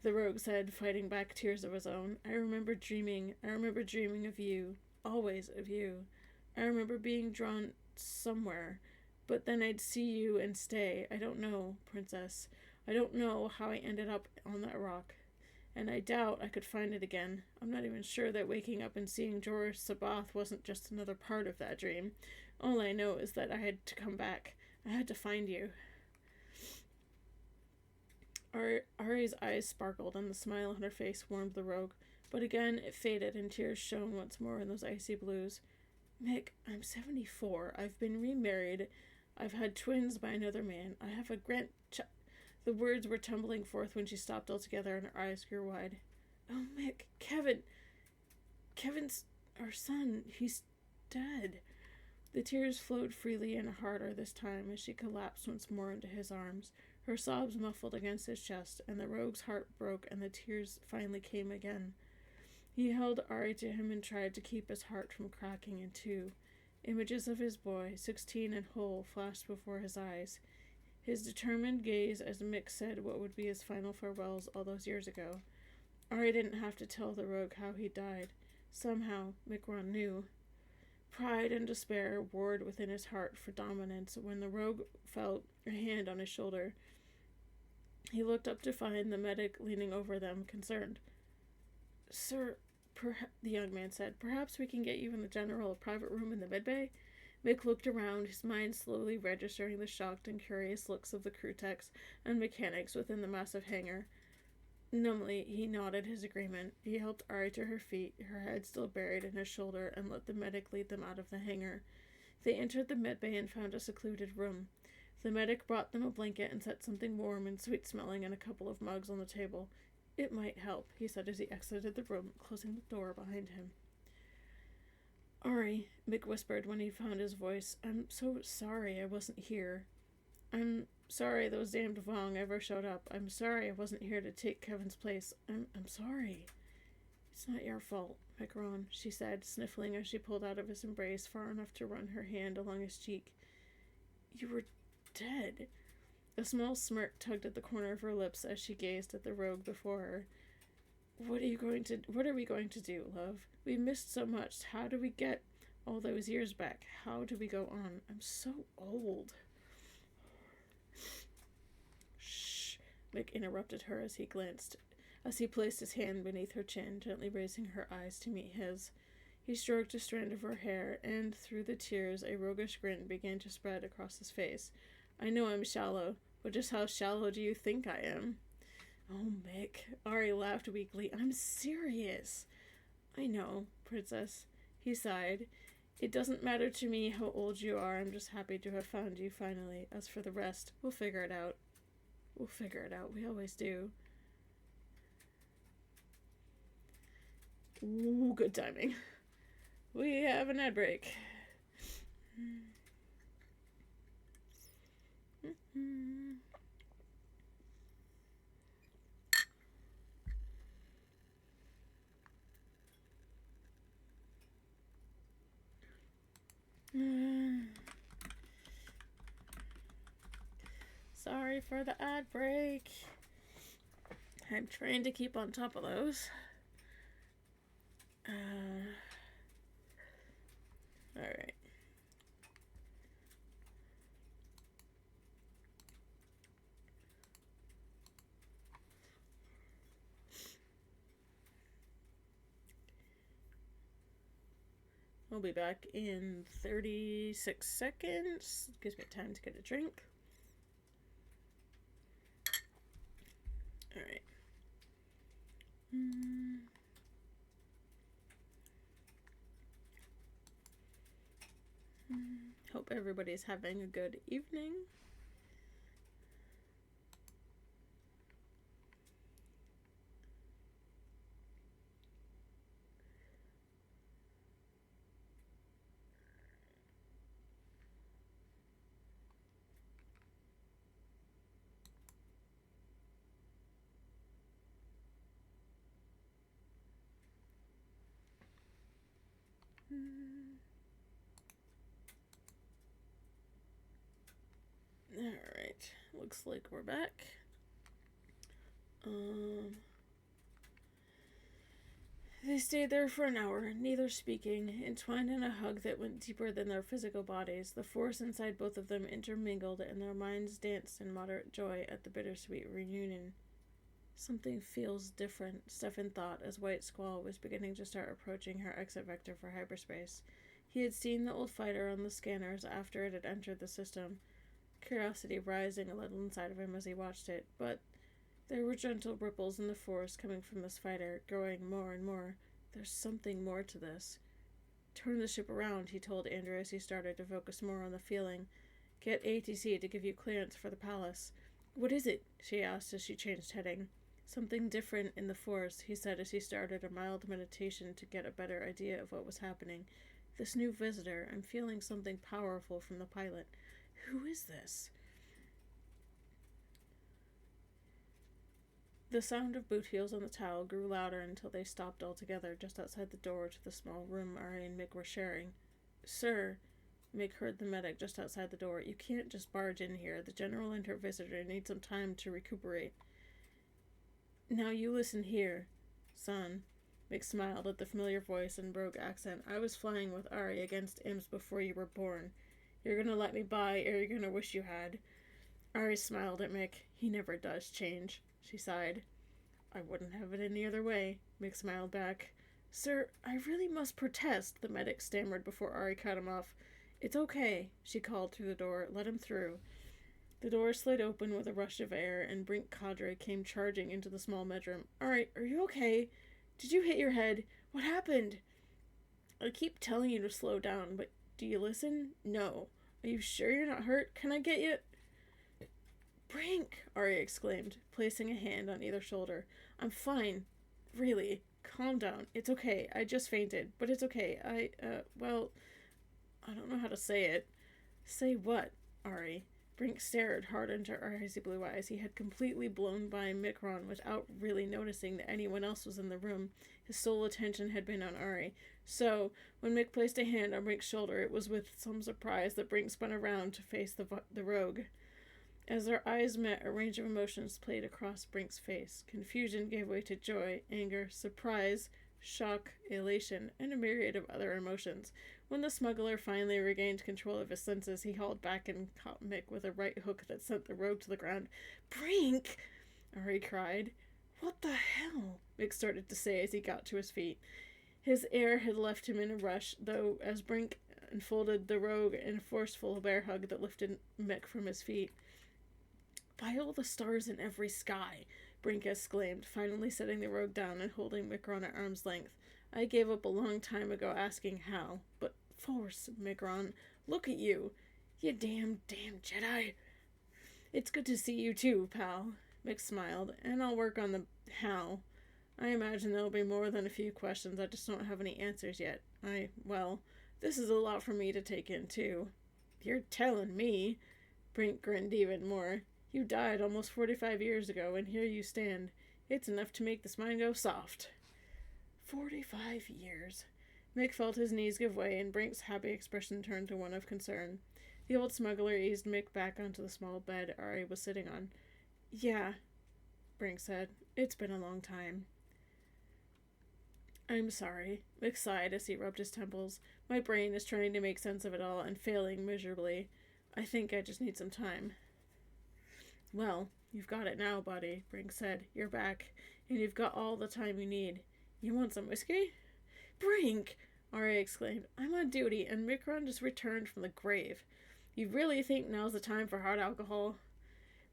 the rogue said, fighting back tears of his own. I remember dreaming of you. Always of you. I remember being drawn somewhere, but then I'd see you and stay. I don't know, Princess. I don't know how I ended up on that rock. And I doubt I could find it again. I'm not even sure that waking up and seeing Jorah Sabath wasn't just another part of that dream. All I know is that I had to come back. I had to find you." Ari's eyes sparkled, and the smile on her face warmed the rogue. But again it faded, and tears shone once more in those icy blues. "Mick, I'm 74. I've been remarried. I've had twins by another man. I have a The words were tumbling forth when she stopped altogether, and her eyes grew wide. "Oh, Mick, Kevin's our son. He's dead." The tears flowed freely and harder this time as she collapsed once more into his arms, her sobs muffled against his chest, and the rogue's heart broke and the tears finally came again. He held Ari to him and tried to keep his heart from cracking in two. Images of his boy, 16 and whole, flashed before his eyes. His determined gaze as Mick said what would be his final farewells all those years ago. Ari didn't have to tell the rogue how he died. Somehow, Micron knew. Pride and despair warred within his heart for dominance when the rogue felt a hand on his shoulder. He looked up to find the medic leaning over them, concerned. "Sir," the young man said, "perhaps we can get you in the general a private room in the medbay?" Mick looked around, his mind slowly registering the shocked and curious looks of the crew techs and mechanics within the massive hangar. Numbly, he nodded his agreement. He helped Ari to her feet, her head still buried in his shoulder, and let the medic lead them out of the hangar. They entered the medbay and found a secluded room. The medic brought them a blanket and set something warm and sweet-smelling and a couple of mugs on the table. "It might help," he said as he exited the room, closing the door behind him. "Ari," Mick whispered when he found his voice, "I'm so sorry I wasn't here. I'm sorry those damned Vong ever showed up. I'm sorry I wasn't here to take Kevin's place. I'm sorry." "It's not your fault, Micron," she said, sniffling as she pulled out of his embrace far enough to run her hand along his cheek. "You were dead." A small smirk tugged at the corner of her lips as she gazed at the rogue before her. What are we going to do, love? We missed so much. How do we get all those years back? How do we go on? I'm so old." "Shh," Mick interrupted her as he placed his hand beneath her chin, gently raising her eyes to meet his. He stroked a strand of her hair, and through the tears a roguish grin began to spread across his face. "I know I'm shallow, but just how shallow do you think I am?" "Oh, Mick," Ari laughed weakly. "I'm serious." "I know, Princess," he sighed. "It doesn't matter to me how old you are. I'm just happy to have found you finally. As for the rest, we'll figure it out. We always do." Ooh, good timing. We have an ad break. Sorry for the ad break. I'm trying to keep on top of those. Alright. We'll be back in 36 seconds. Gives me time to get a drink. Alright. Hope everybody's having a good evening. Alright, looks like we're back. They stayed there for an hour, neither speaking, entwined in a hug that went deeper than their physical bodies. The force inside both of them intermingled, and their minds danced in moderate joy at the bittersweet reunion. Something feels different, Stefan thought, as White Squall was beginning to start approaching her exit vector for hyperspace. He had seen the old fighter on the scanners after it had entered the system, curiosity rising a little inside of him as he watched it, but there were gentle ripples in the force coming from this fighter, growing more and more. There's something more to this. Turn the ship around, he told Andrew as he started to focus more on the feeling. Get ATC to give you clearance for the palace. What is it? She asked as she changed heading. Something different in the force, he said as he started a mild meditation to get a better idea of what was happening. This new visitor, I'm feeling something powerful from the pilot. Who is this? The sound of boot heels on the tile grew louder until they stopped altogether just outside the door to the small room Ari and Mick were sharing. Sir, Mick heard the medic just outside the door. You can't just barge in here. The general and her visitor need some time to recuperate. Now you listen here, son. Mick smiled at the familiar voice and brogue accent. I was flying with Ari against imps before you were born. You're gonna let me by, or you're gonna wish you had. Ari smiled at Mick. He never does change, she sighed. I wouldn't have it any other way, Mick smiled back. Sir, I really must protest, the medic stammered before Ari cut him off. It's okay, she called through the door. Let him through. The door slid open with a rush of air, and Brink Cadre came charging into the small bedroom. Ari, are you okay? Did you hit your head? What happened? I keep telling you to slow down, but do you listen? No. Are you sure you're not hurt? Can I get you? Brink, Ari exclaimed, placing a hand on either shoulder. I'm fine. Really. Calm down. It's okay. I just fainted, but it's okay. I don't know how to say it. Say what, Ari? Brink stared hard into Ari's blue eyes. He had completely blown by Micron without really noticing that anyone else was in the room. His sole attention had been on Ari. So, when Mick placed a hand on Brink's shoulder, it was with some surprise that Brink spun around to face the rogue. As their eyes met, a range of emotions played across Brink's face. Confusion gave way to joy, anger, surprise, shock, elation, and a myriad of other emotions. When the smuggler finally regained control of his senses, he hauled back and caught Mick with a right hook that sent the rogue to the ground. Brink! Ari cried. What the hell? Mick started to say as he got to his feet. His air had left him in a rush, though, as Brink enfolded the rogue in a forceful bear hug that lifted Mick from his feet. By all the stars in every sky, Brink exclaimed, finally setting the rogue down and holding Micron at arm's length. I gave up a long time ago asking how, but force, Micron. Look at you. You damn Jedi. It's good to see you too, pal. Mick smiled, and I'll work on the how. I imagine there'll be more than a few questions. I just don't have any answers yet. This is a lot for me to take in, too. You're telling me. Brink grinned even more. You died almost 45 years ago, and here you stand. It's enough to make this mind go soft. 45 years. Mick felt his knees give way, and Brink's happy expression turned to one of concern. The old smuggler eased Mick back onto the small bed Ari was sitting on. Yeah, Brink said. It's been a long time. I'm sorry, Mick sighed as he rubbed his temples. My brain is trying to make sense of it all and failing miserably. I think I just need some time. Well, you've got it now, buddy, Brink said. You're back, and you've got all the time you need. You want some whiskey? Brink! Arya exclaimed. I'm on duty, and Micron just returned from the grave. You really think now's the time for hard alcohol?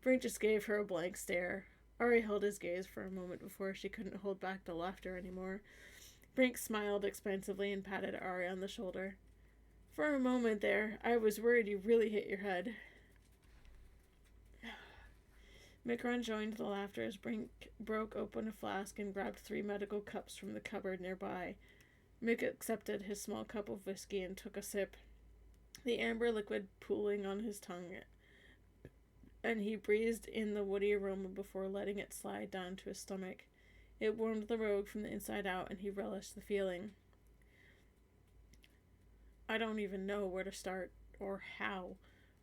Brink just gave her a blank stare. Arya held his gaze for a moment before she couldn't hold back the laughter anymore. Brink smiled expansively and patted Arya on the shoulder. For a moment there, I was worried you really hit your head. Micron joined the laughter as Brink broke open a flask and grabbed 3 medical cups from the cupboard nearby. Mick accepted his small cup of whiskey and took a sip, the amber liquid pooling on his tongue, and he breathed in the woody aroma before letting it slide down to his stomach. It warmed the rogue from the inside out, and he relished the feeling. I don't even know where to start, or how,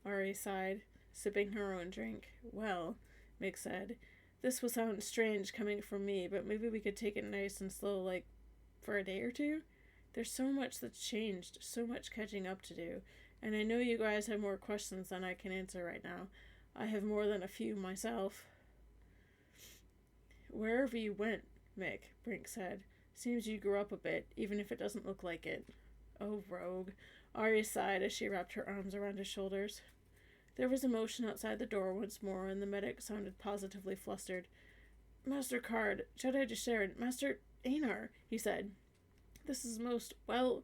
Ari sighed, sipping her own drink. Well, Mick said, this will sound strange coming from me, but maybe we could take it nice and slow, like, for a day or two? There's so much that's changed, so much catching up to do, and I know you guys have more questions than I can answer right now. I have more than a few myself. Wherever you went, Mick, Brink said. Seems you grew up a bit, even if it doesn't look like it. Oh, rogue. Arya sighed as she wrapped her arms around his shoulders. There was emotion outside the door once more, and the medic sounded positively flustered. Master Card, Jedi Disharan, Master Einar, he said. This is most, well,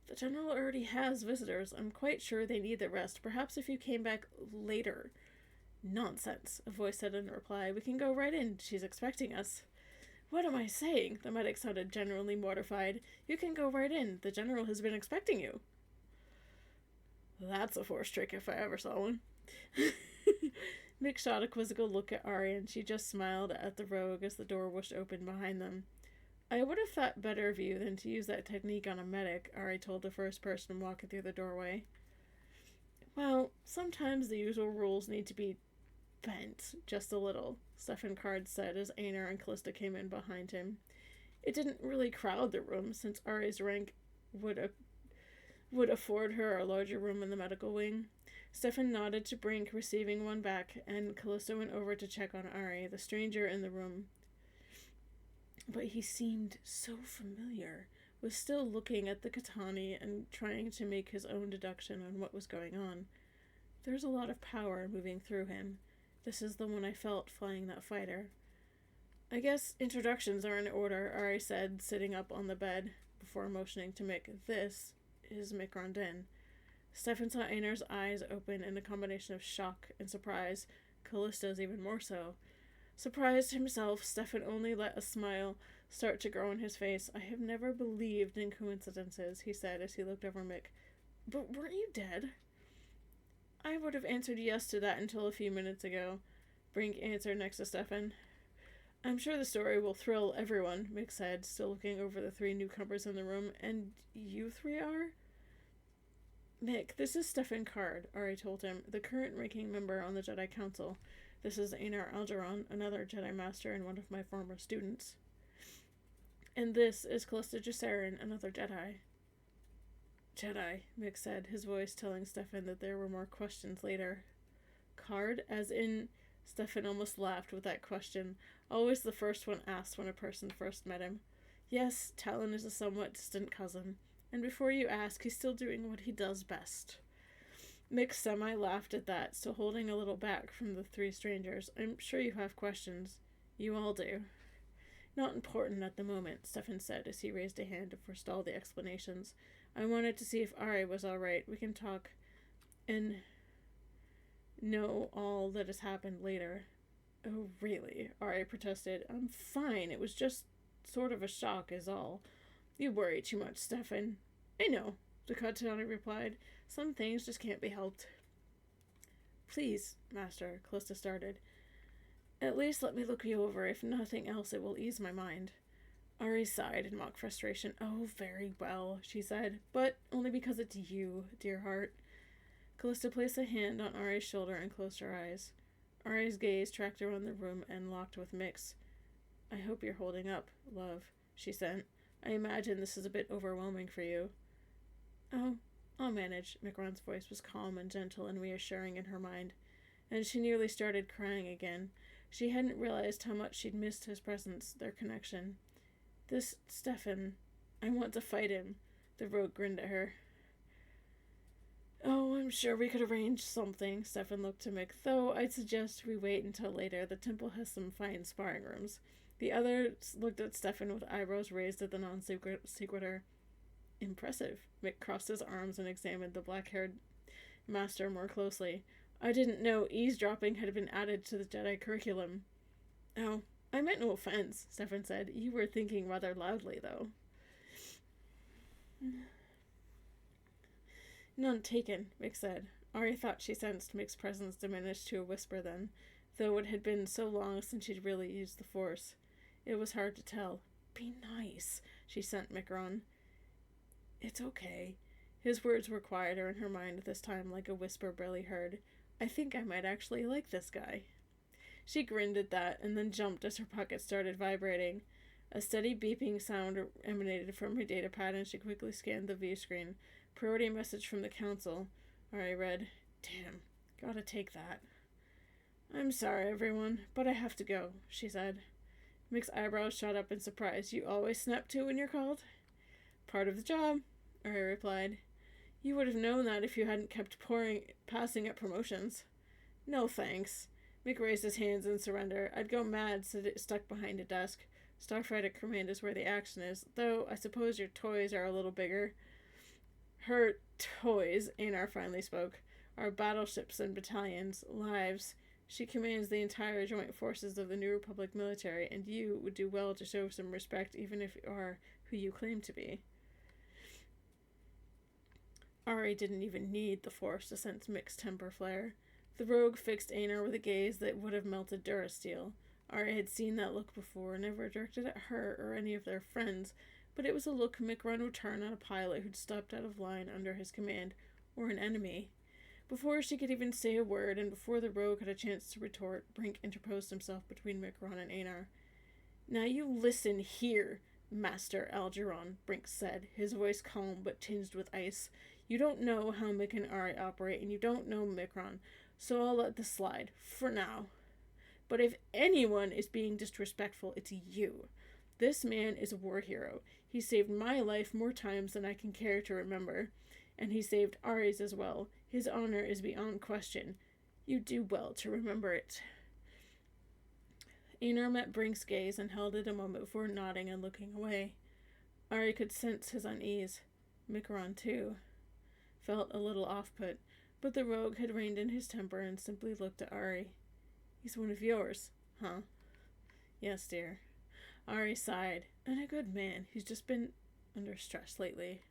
the General already has visitors. I'm quite sure they need the rest. Perhaps if you came back later. Nonsense, a voice said in reply. We can go right in. She's expecting us. What am I saying? The medic sounded genuinely mortified. You can go right in. The General has been expecting you. That's a force trick if I ever saw one. Mick shot a quizzical look at Arya, and she just smiled at the rogue as the door whooshed open behind them. I would have thought better of you than to use that technique on a medic, Arya told the first person walking through the doorway. Well, sometimes the usual rules need to be bent just a little, Stefan Card said as Einar and Callista came in behind him. It didn't really crowd the room, since Arya's rank would afford her a larger room in the medical wing. Stefan nodded to Brink, receiving one back, and Callista went over to check on Ari, the stranger in the room. But he seemed so familiar, was still looking at the Katani and trying to make his own deduction on what was going on. There's a lot of power moving through him. This is the one I felt flying that fighter. I guess introductions are in order, Ari said, sitting up on the bed, before motioning to Mick. This is Mick Rondin. Stefan saw Einar's eyes open in a combination of shock and surprise, Callista's even more so. Surprised himself, Stefan only let a smile start to grow on his face. I have never believed in coincidences, he said as he looked over Mick. But weren't you dead? I would have answered yes to that until a few minutes ago, Brink answered next to Stefan. I'm sure the story will thrill everyone, Mick said, still looking over the 3 newcomers in the room. And you 3 are? Mick, this is Stefan Card, Ari told him, the current ranking member on the Jedi Council. This is Einar Algeron, another Jedi Master and one of my former students. And this is Callista Jussarin, another Jedi. Jedi, Mick said, his voice telling Stefan that there were more questions later. Card? As in... Stefan almost laughed with that question, always the first one asked when a person first met him. Yes, Talon is a somewhat distant cousin, and before you ask, he's still doing what he does best. Mick semi-laughed at that, still holding a little back from the 3 strangers. I'm sure you have questions. You all do. Not important at the moment, Stefan said as he raised a hand to forestall the explanations. I wanted to see if Ari was all right. We can talk and know all that has happened later. Oh, really? Ari protested. I'm fine. It was just sort of a shock is all. You worry too much, Stefan. I know, the Katana replied. Some things just can't be helped. Please, Master, Callista started. At least let me look you over. If nothing else, it will ease my mind. Ari sighed in mock frustration. Oh, very well, she said, but only because it's you, dear heart. Callista placed a hand on Ari's shoulder and closed her eyes. Ari's gaze tracked around the room and locked with Mick's. I hope you're holding up, love, she said, I imagine this is a bit overwhelming for you. Oh, I'll manage. Micron's voice was calm and gentle and reassuring in her mind, and she nearly started crying again. She hadn't realized how much she'd missed his presence, their connection. This Stefan, I want to fight him. The rogue grinned at her. Oh, I'm sure we could arrange something, Stefan looked to Mick, though I'd suggest we wait until later. The temple has some fine sparring rooms. The others looked at Stefan with eyebrows raised at the non-sequitur. Impressive. Mick crossed his arms and examined the black-haired master more closely. I didn't know eavesdropping had been added to the Jedi curriculum. Oh, I meant no offense, Stefan said. You were thinking rather loudly, though. None taken, Mick said. Ari thought she sensed Mick's presence diminish to a whisper then, though it had been so long since she'd really used the Force. It was hard to tell. Be nice, she sent Mick on. It's okay. His words were quieter in her mind this time, like a whisper barely heard. I think I might actually like this guy. She grinned at that, and then jumped as her pocket started vibrating. A steady beeping sound emanated from her datapad, and she quickly scanned the view screen. Priority message from the council. Ari read. Damn, gotta take that. I'm sorry, everyone, but I have to go, she said. Mick's eyebrows shot up in surprise. You always snap to when you're called? Part of the job, Ari replied. You would have known that if you hadn't kept passing up promotions. No thanks. Mick raised his hands in surrender. I'd go mad stuck behind a desk. Starfighter Command is where the action is, though I suppose your toys are a little bigger. Her toys, Anar finally spoke, are battleships and battalions, lives. She commands the entire joint forces of the New Republic military, and you would do well to show some respect even if you are who you claim to be. Ari didn't even need the Force to sense Mick's temper flare. The rogue fixed Anar with a gaze that would have melted Durasteel. Ari had seen that look before, never directed at her or any of their friends, but it was a look Mick would turn on a pilot who'd stepped out of line under his command, or an enemy. Before she could even say a word, and before the rogue had a chance to retort, Brink interposed himself between Mick and Anar. Now you listen here, Master Algernon, Brink said, his voice calm but tinged with ice. You don't know how Mick and Ari operate, and you don't know Micron, so I'll let this slide, for now. But if anyone is being disrespectful, it's you. This man is a war hero. He saved my life more times than I can care to remember, and he saved Ari's as well. His honor is beyond question. You do well to remember it. Anar met Brink's gaze and held it a moment before nodding and looking away. Ari could sense his unease. Micron, too, felt a little off-put, but the rogue had reined in his temper and simply looked at Ari. He's one of yours, huh? Yes, dear. Ari sighed. And a good man. He's just been under stress lately.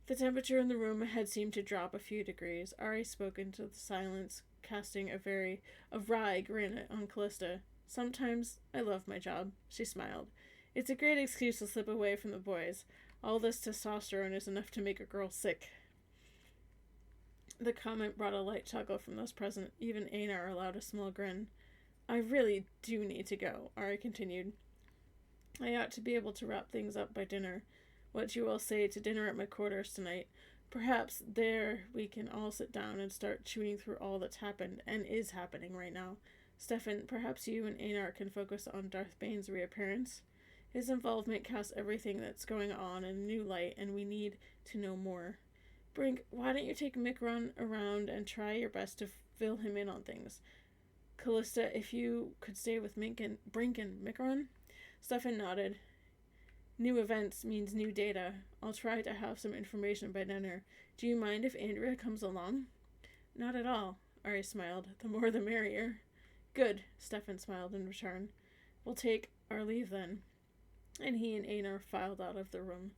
The temperature in the room had seemed to drop a few degrees. Ari spoke into the silence, casting a wry grin on Callista. Sometimes I love my job, she smiled. It's a great excuse to slip away from the boys. All this testosterone is enough to make a girl sick. The comment brought a light chuckle from those present. Even Anar allowed a small grin. I really do need to go, Ari continued. I ought to be able to wrap things up by dinner. What you all say to dinner at my quarters tonight. Perhaps there we can all sit down and start chewing through all that's happened and is happening right now. Stefan, perhaps you and Anar can focus on Darth Bane's reappearance. His involvement casts everything that's going on in a new light, and we need to know more. Brink, why don't you take Micron around and try your best to fill him in on things? Callista, if you could stay with Brink and Micron? Stefan nodded. New events means new data. I'll try to have some information by dinner. Do you mind if Andrea comes along? Not at all, Ari smiled. The more the merrier. Good, Stefan smiled in return. We'll take our leave then. And he and Anar filed out of the room.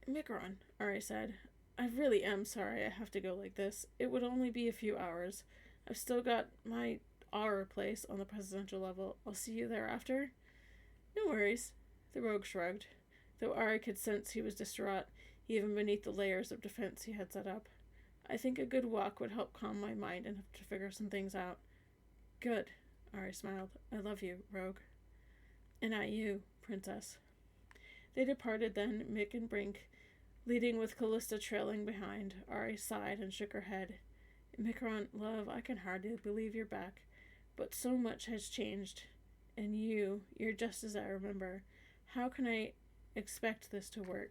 Micron, Ari said. I really am sorry I have to go like this. It would only be a few hours. I've still got my aura place on the presidential level. I'll see you thereafter. No worries, the rogue shrugged, though Ari could sense he was distraught, even beneath the layers of defense he had set up. I think a good walk would help calm my mind and to figure some things out. Good, Ari smiled. I love you, rogue. And I you, princess. They departed then, Mick and Brink, leading with Callista trailing behind. Ari sighed and shook her head. Micron, love, I can hardly believe you're back. But so much has changed. And you're just as I remember. How can I expect this to work?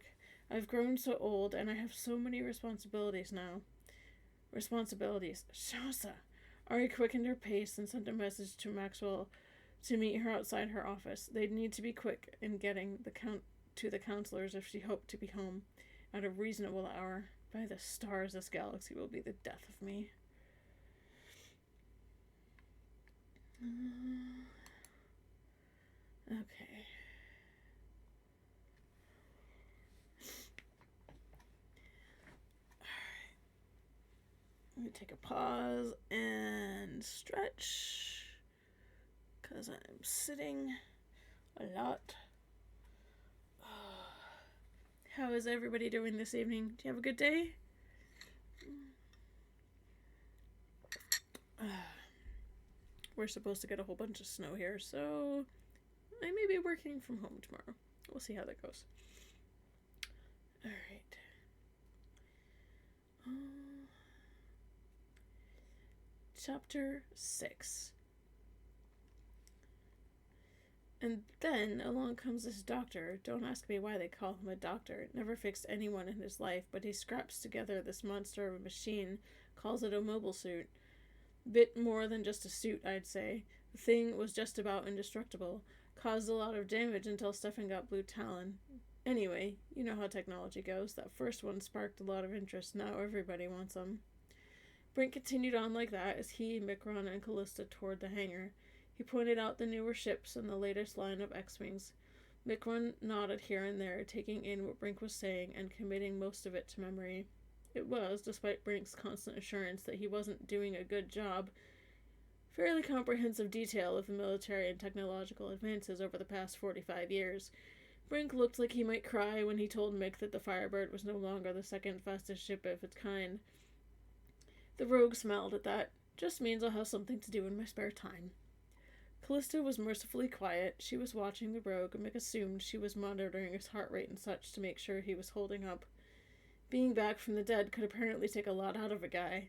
I've grown so old, and I have so many responsibilities now. Responsibilities. Shasa! Ari quickened her pace and sent a message to Maxwell to meet her outside her office. They'd need to be quick in getting to the counselors if she hoped to be home at a reasonable hour. By the stars, this galaxy will be the death of me. Okay. Let me take a pause and stretch, because I'm sitting a lot. How is everybody doing this evening? Do you have a good day? We're supposed to get a whole bunch of snow here, so I may be working from home tomorrow. We'll see how that goes. Alright. Chapter 6. And then along comes this doctor. Don't ask me why they call him a doctor. Never fixed anyone in his life, but he scraps together this monster of a machine, calls it a mobile suit. Bit more than just a suit, I'd say. The thing was just about indestructible. Caused a lot of damage until Stefan got Blue Talon. Anyway, you know how technology goes. That first one sparked a lot of interest. Now everybody wants them. Brink continued on like that as he, Micron, and Callista toured the hangar. He pointed out the newer ships and the latest line of X-Wings. Micron nodded here and there, taking in what Brink was saying and committing most of it to memory. It was, despite Brink's constant assurance that he wasn't doing a good job, fairly comprehensive detail of the military and technological advances over the past 45 years. Brink looked like he might cry when he told Mick that the Firebird was no longer the second fastest ship of its kind. The rogue smiled at that. Just means I'll have something to do in my spare time. Callista was mercifully quiet. She was watching the rogue, and Mick assumed she was monitoring his heart rate and such to make sure he was holding up. Being back from the dead could apparently take a lot out of a guy.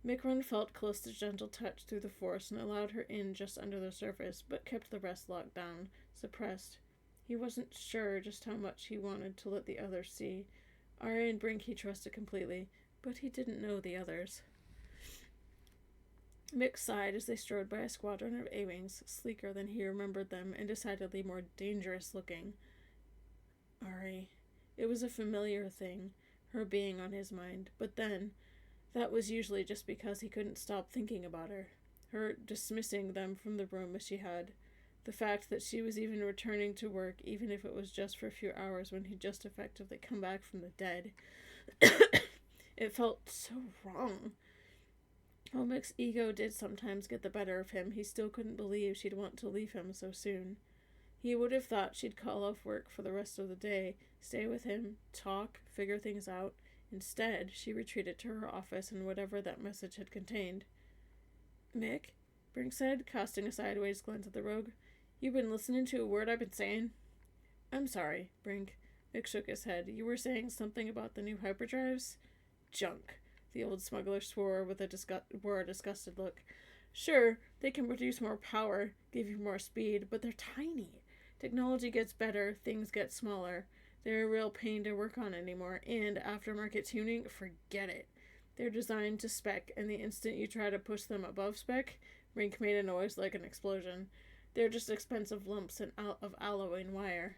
Micron felt Callista's gentle touch through the force and allowed her in just under the surface, but kept the rest locked down, suppressed. He wasn't sure just how much he wanted to let the others see. Arya and Brink he trusted completely, but he didn't know the others. Mick sighed as they strode by a squadron of A-Wings, sleeker than he remembered them and decidedly more dangerous looking. Ari. It was a familiar thing, her being on his mind, but then, that was usually just because he couldn't stop thinking about her. Her dismissing them from the room as she had. The fact that she was even returning to work, even if it was just for a few hours when he'd just effectively come back from the dead. It felt so wrong. While Mick's ego did sometimes get the better of him, he still couldn't believe she'd want to leave him so soon. He would have thought she'd call off work for the rest of the day, stay with him, talk, figure things out. Instead, she retreated to her office and whatever that message had contained. Mick, Brink said, casting a sideways glance at the rogue, you've been listening to a word I've been saying? I'm sorry, Brink. Mick shook his head. You were saying something about the new hyperdrives? Junk. The old smuggler swore with a disgusted look. Sure, they can produce more power, give you more speed, but they're tiny. Technology gets better, things get smaller. They're a real pain to work on anymore, and aftermarket tuning, forget it. They're designed to spec, and the instant you try to push them above spec, Rink made a noise like an explosion. They're just expensive lumps of alloy and wire.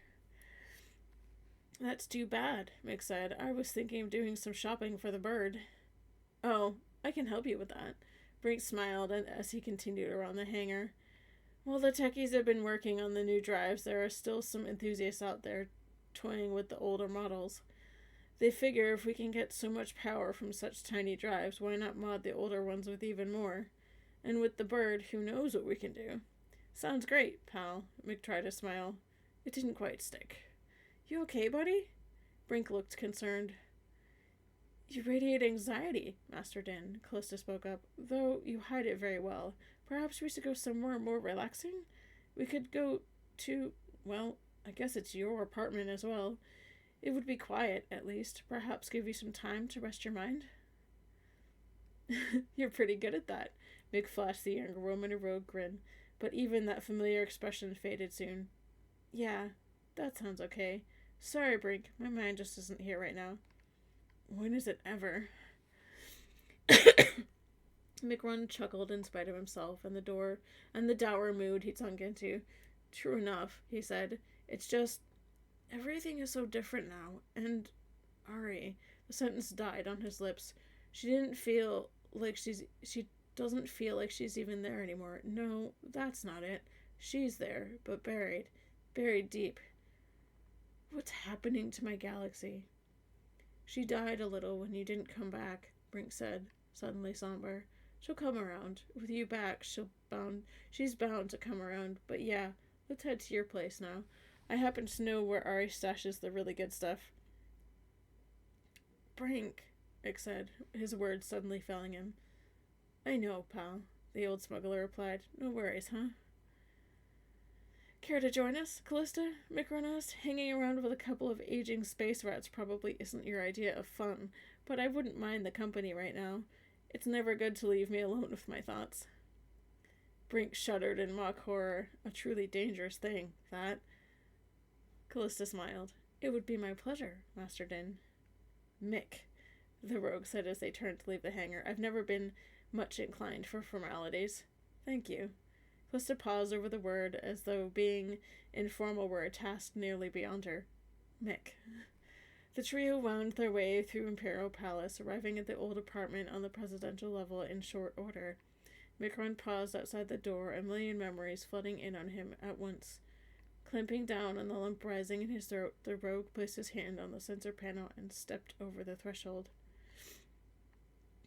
That's too bad, Mick said. I was thinking of doing some shopping for the bird. Oh, I can help you with that. Brink smiled as he continued around the hangar. While the techies have been working on the new drives, there are still some enthusiasts out there toying with the older models. They figure if we can get so much power from such tiny drives, why not mod the older ones with even more? And with the bird, who knows what we can do? Sounds great, pal. Mick tried to smile. It didn't quite stick. You okay, buddy? Brink looked concerned. You radiate anxiety, Master Din, Callista spoke up, though you hide it very well. Perhaps we should go somewhere more relaxing? We could go to, well, I guess it's your apartment as well. It would be quiet, at least. Perhaps give you some time to rest your mind. You're pretty good at that. Mick flashed the younger woman a rogue grin, but even that familiar expression faded soon. Yeah, that sounds okay. Sorry, Brink, my mind just isn't here right now. When is it ever? McRun chuckled in spite of himself and the dour mood he'd sunk into. True enough, he said. It's just everything is so different now. And Ari, the sentence died on his lips. She doesn't feel like she's even there anymore. No, that's not it. She's there, but buried deep. What's happening to my galaxy? She died a little when you didn't come back, Brink said, suddenly somber. She'll come around. With you back, she's bound to come around. But yeah, let's head to your place now. I happen to know where Ari stashes the really good stuff. Brink, Rick said, his words suddenly failing him. I know, pal, the old smuggler replied. No worries, huh? Care to join us, Callista? Micron asked. Hanging around with a couple of aging space rats probably isn't your idea of fun, but I wouldn't mind the company right now. It's never good to leave me alone with my thoughts. Brink shuddered in mock horror. A truly dangerous thing, that. Callista smiled. It would be my pleasure, Master Din. Mick, the rogue said as they turned to leave the hangar. I've never been much inclined for formalities. Thank you. Callista paused over the word, as though being informal were a task nearly beyond her. Mick. The trio wound their way through Imperial Palace, arriving at the old apartment on the presidential level in short order. Micron paused outside the door, a million memories flooding in on him at once. Clamping down on the lump rising in his throat, the rogue placed his hand on the sensor panel and stepped over the threshold.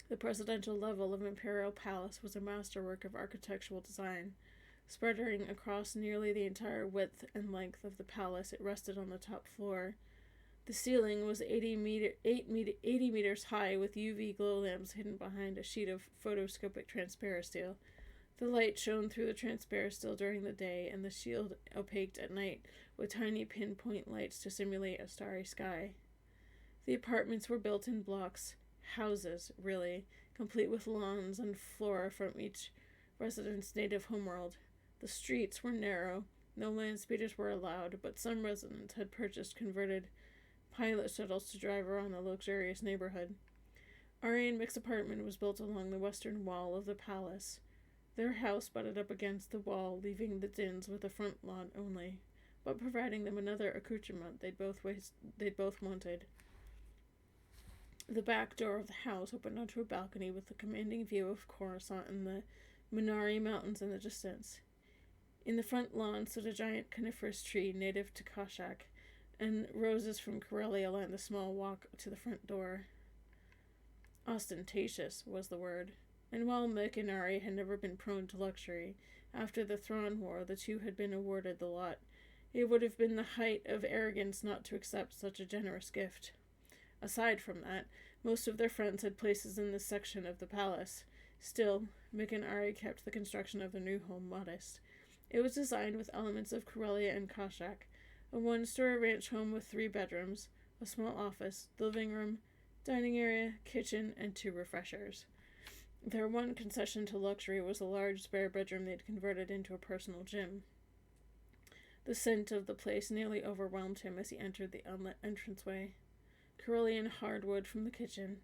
The presidential level of Imperial Palace was a masterwork of architectural design. Spreading across nearly the entire width and length of the palace, it rested on the top floor. The ceiling was 80 meters high, with UV glow lamps hidden behind a sheet of photoscopic transparisteel. The light shone through the transparisteel during the day, and the shield opaqued at night, with tiny pinpoint lights to simulate a starry sky. The apartments were built in blocks. Houses, really, complete with lawns and flora from each resident's native homeworld. The streets were narrow. No land speeders were allowed, but some residents had purchased converted pilot shuttles to drive around the luxurious neighborhood. Ari and Mick's apartment was built along the western wall of the palace. Their house butted up against the wall, leaving the Dins with a front lawn only, but providing them another accoutrement they'd both wanted. The back door of the house opened onto a balcony with a commanding view of Coruscant and the Minari Mountains in the distance. In the front lawn stood a giant coniferous tree native to Kashyyyk, and roses from Corellia lined the small walk to the front door. Ostentatious was the word, and while Mick and Ari had never been prone to luxury, after the Thrawn War the two had been awarded the lot. It would have been the height of arrogance not to accept such a generous gift. Aside from that, most of their friends had places in this section of the palace. Still, Mick and Ari kept the construction of their new home modest. It was designed with elements of Corellia and Kashyyyk, a one-story ranch home with 3 bedrooms, a small office, the living room, dining area, kitchen, and 2 refreshers. Their one concession to luxury was a large spare bedroom they'd converted into a personal gym. The scent of the place nearly overwhelmed him as he entered the unlit entranceway. Corellian hardwood from the kitchen,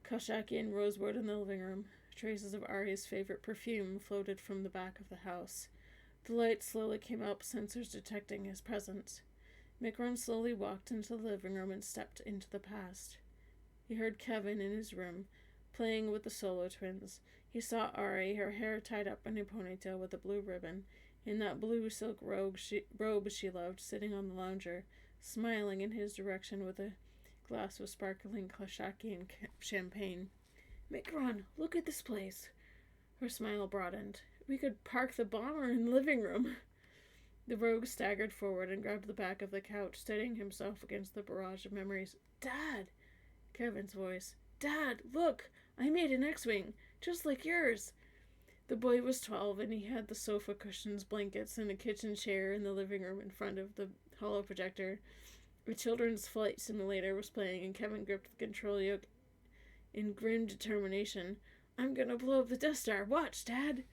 Kashyakian rosewood in the living room. Traces of Ari's favorite perfume floated from the back of the house. The light slowly came up, sensors detecting his presence. Micron slowly walked into the living room and stepped into the past. He heard Kevin in his room, playing with the Solo twins. He saw Ari, her hair tied up in a ponytail with a blue ribbon, in that blue silk robe she loved, sitting on the lounger, smiling in his direction with a glass of sparkling Kashyakian champagne. Micron, look at this place. Her smile broadened. We could park the bomber in the living room. The rogue staggered forward and grabbed the back of the couch, steadying himself against the barrage of memories. Dad! Kevin's voice. Dad, look! I made an X-Wing, just like yours. The boy was 12, and he had the sofa cushions, blankets, and a kitchen chair in the living room in front of the hollow projector. A children's flight simulator was playing, and Kevin gripped the control yoke in grim determination. I'm gonna blow up the Death Star. Watch, Dad!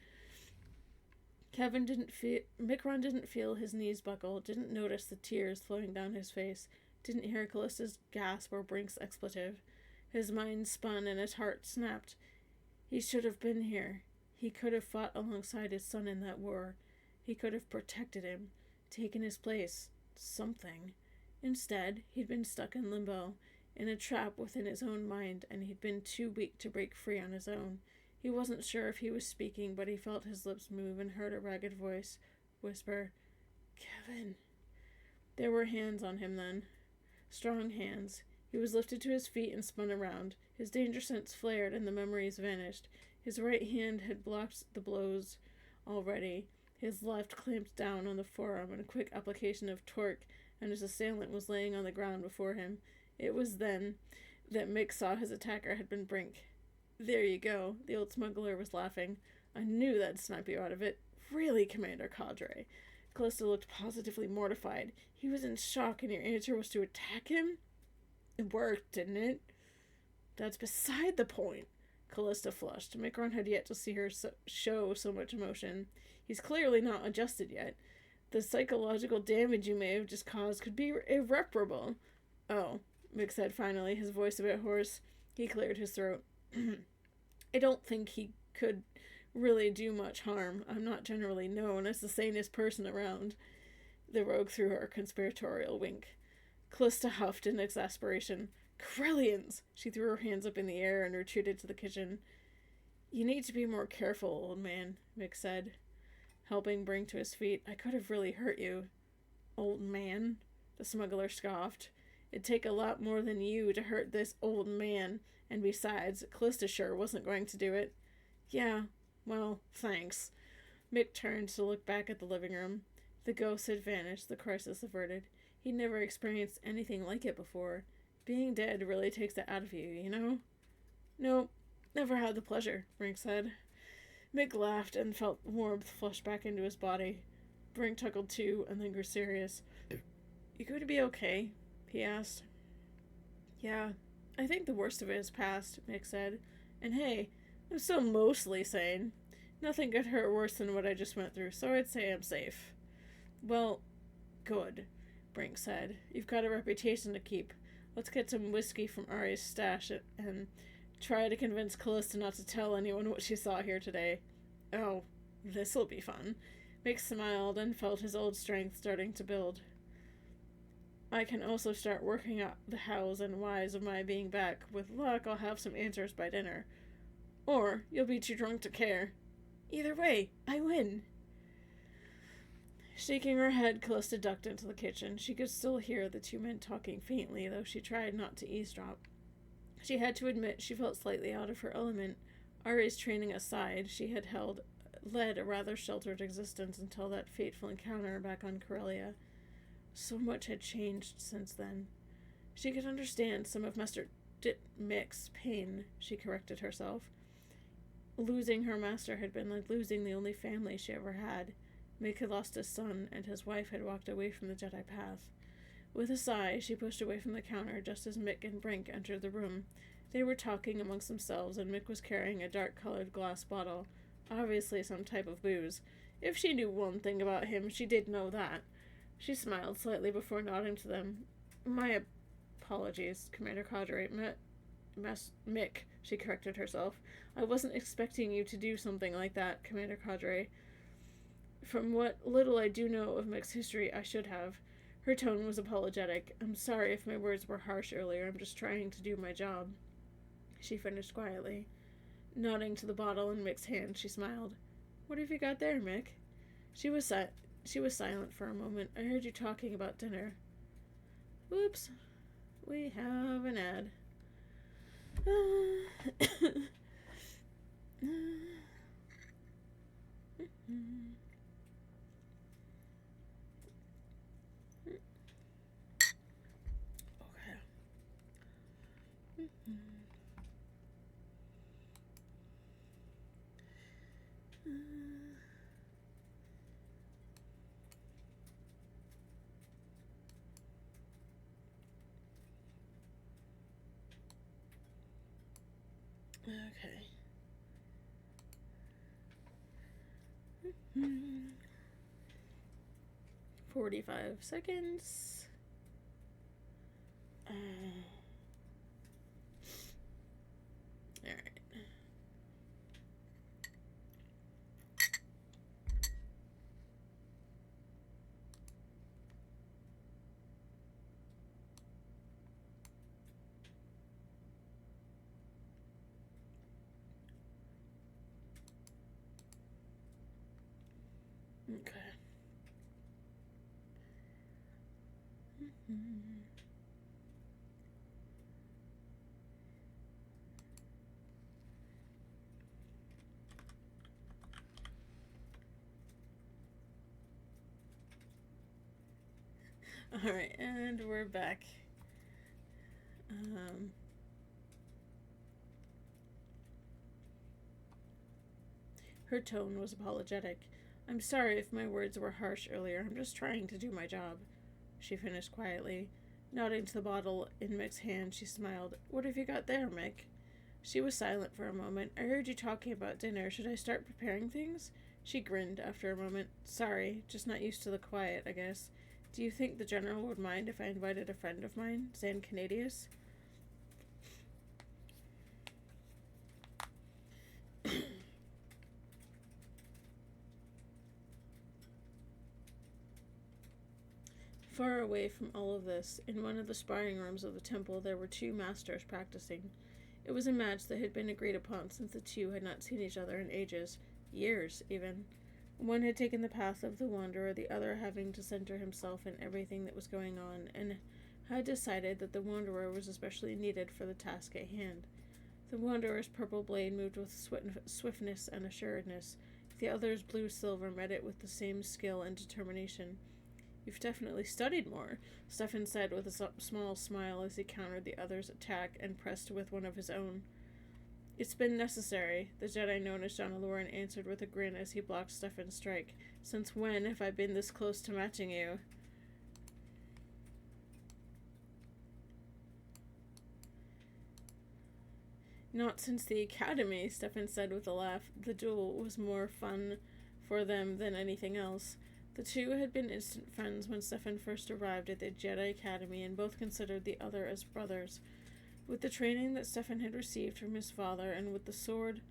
Micron didn't feel his knees buckle, didn't notice the tears flowing down his face, didn't hear Callista's gasp or Brink's expletive. His mind spun and his heart snapped. He should have been here. He could have fought alongside his son in that war. He could have protected him, taken his place. Something. Instead, he'd been stuck in limbo, in a trap within his own mind, and he'd been too weak to break free on his own. He wasn't sure if he was speaking, but he felt his lips move and heard a ragged voice whisper, Kevin. There were hands on him then. Strong hands. He was lifted to his feet and spun around. His danger sense flared and the memories vanished. His right hand had blocked the blows already. His left clamped down on the forearm in a quick application of torque, and his assailant was laying on the ground before him. It was then that Mick saw his attacker had been Brink. There you go, the old smuggler was laughing. I knew that'd snap you out of it. Really, Commander Cadre. Callista looked positively mortified. He was in shock, and your answer was to attack him? It worked, didn't it? That's beside the point. Callista flushed. Micron had yet to see her show so much emotion. He's clearly not adjusted yet. The psychological damage you may have just caused could be irreparable. Oh, Mick said finally, his voice a bit hoarse. He cleared his throat. I don't think he could really do much harm. I'm not generally known as the sanest person around. The rogue threw her a conspiratorial wink. Callista huffed in exasperation. Corellians! She threw her hands up in the air and retreated to the kitchen. You need to be more careful, old man, Mick said, helping Brink to his feet. I could have really hurt you. Old man? The smuggler scoffed. It'd take a lot more than you to hurt this old man, and besides, Callista sure wasn't going to do it. Yeah, well, thanks. Mick turned to look back at the living room. The ghost had vanished, the crisis averted. He'd never experienced anything like it before. Being dead really takes it out of you, you know? Nope, never had the pleasure, Brink said. Mick laughed and felt warmth flush back into his body. Brink chuckled too, and then grew serious. You going to be okay? He asked. Yeah, I think the worst of it is past, Mick said. And hey, I'm still mostly sane. Nothing could hurt worse than what I just went through, so I'd say I'm safe. Well, good, Brink said. You've got a reputation to keep. Let's get some whiskey from Ari's stash and try to convince Callista not to tell anyone what she saw here today. Oh, this'll be fun. Mick smiled and felt his old strength starting to build. I can also start working out the hows and whys of my being back. With luck, I'll have some answers by dinner. Or you'll be too drunk to care. Either way, I win. Shaking her head, Callista ducked into the kitchen. She could still hear the two men talking faintly, though she tried not to eavesdrop. She had to admit she felt slightly out of her element. Ari's training aside, she had led a rather sheltered existence until that fateful encounter back on Corellia. So much had changed since then. She could understand some of Master Mick's pain, she corrected herself. Losing her master had been like losing the only family she ever had. Mick had lost his son, and his wife had walked away from the Jedi path. With a sigh, she pushed away from the counter just as Mick and Brink entered the room. They were talking amongst themselves, and Mick was carrying a dark-colored glass bottle, obviously some type of booze. If she knew one thing about him, she did know that. She smiled slightly before nodding to them. My apologies, Commander Cadre. Mick, she corrected herself. I wasn't expecting you to do something like that, Commander Cadre. From what little I do know of Mick's history, I should have. Her tone was apologetic. I'm sorry if my words were harsh earlier. I'm just trying to do my job. She finished quietly. Nodding to the bottle in Mick's hand, she smiled. What have you got there, Mick? She was silent for a moment. I heard you talking about dinner. Whoops. We have an ad. Okay. 45 seconds. Alright. Okay. Alright, and we're back. Her tone was apologetic. I'm sorry if my words were harsh earlier. I'm just trying to do my job, she finished quietly. Nodding to the bottle in Mick's hand, she smiled. What have you got there, Mick? She was silent for a moment. I heard you talking about dinner. Should I start preparing things? She grinned after a moment. Sorry, just not used to the quiet, I guess. Do you think the General would mind if I invited a friend of mine, Zan Canadius? Far away from all of this, in one of the sparring rooms of the temple, there were two masters practicing. It was a match that had been agreed upon since the two had not seen each other in ages, years even. One had taken the path of the wanderer, the other having to center himself in everything that was going on, and had decided that the wanderer was especially needed for the task at hand. The wanderer's purple blade moved with swiftness and assuredness. The other's blue-silver met it with the same skill and determination. You've definitely studied more, Stefan said with a small smile as he countered the other's attack and pressed with one of his own. It's been necessary, the Jedi known as John Aloran answered with a grin as he blocked Stefan's strike. Since when have I been this close to matching you? Not since the academy, Stefan said with a laugh. The duel was more fun for them than anything else. The two had been instant friends when Stefan first arrived at the Jedi Academy, and both considered the other as brothers. With the training that Stefan had received from his father, and with the sword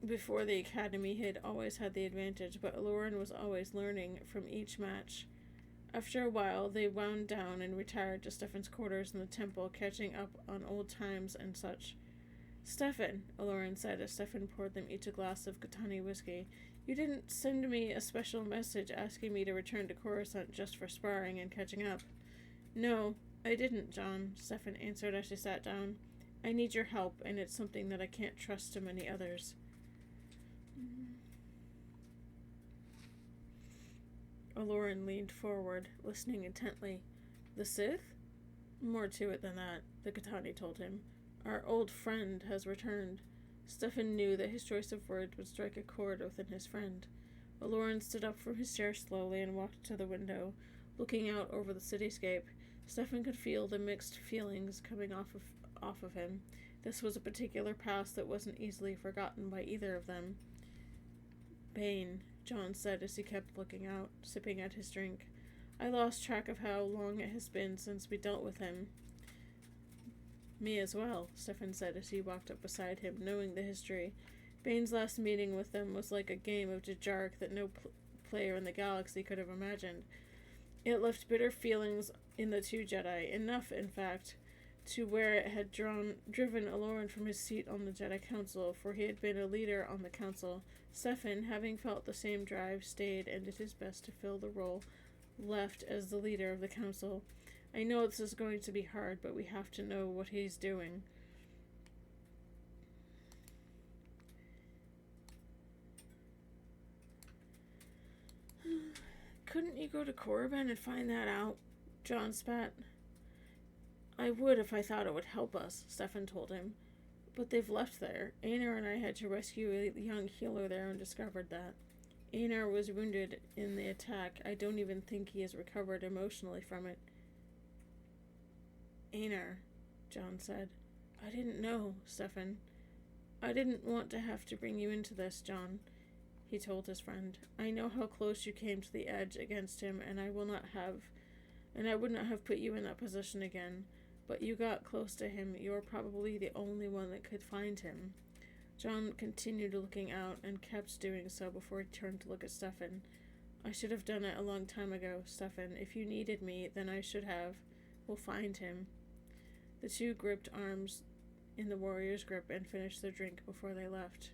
before the Academy, he had always had the advantage, but Aloran was always learning from each match. After a while, they wound down and retired to Stefan's quarters in the temple, catching up on old times and such. Stefan, Aloran said as Stefan poured them each a glass of Katani whiskey, you didn't send me a special message asking me to return to Coruscant just for sparring and catching up. No, I didn't, John, Stefan answered as she sat down. I need your help, and it's something that I can't trust to many others. Aloran leaned forward, listening intently. The Sith? More to it than that, the Katani told him. Our old friend has returned. Stefan knew that his choice of words would strike a chord within his friend. Aloran stood up from his chair slowly and walked to the window, looking out over the cityscape. Stefan could feel the mixed feelings coming off of him. This was a particular past that wasn't easily forgotten by either of them. Bane, John said as he kept looking out, sipping at his drink. I lost track of how long it has been since we dealt with him. Me as well, Stefan said as he walked up beside him, knowing the history. Bane's last meeting with them was like a game of Jajark that no player in the galaxy could have imagined. It left bitter feelings in the two Jedi, enough, in fact, to where it had driven Aloran from his seat on the Jedi Council, for he had been a leader on the Council. Stefan, having felt the same drive, stayed and did his best to fill the role left as the leader of the Council. I know this is going to be hard, but we have to know what he's doing. Couldn't you go to Korriban and find that out? John spat. I would if I thought it would help us, Stefan told him. But they've left there. Einar and I had to rescue a young healer there and discovered that. Einar was wounded in the attack. I don't even think he has recovered emotionally from it. Einar, John said. I didn't know, Stefan. I didn't want to have to bring you into this, John, he told his friend. I know how close you came to the edge against him, and I would not have put you in that position again. But you got close to him. You are probably the only one that could find him. John continued looking out and kept doing so before he turned to look at Stefan. I should have done it a long time ago, Stefan. If you needed me, then I should have. We'll find him. The two gripped arms in the warrior's grip and finished their drink before they left.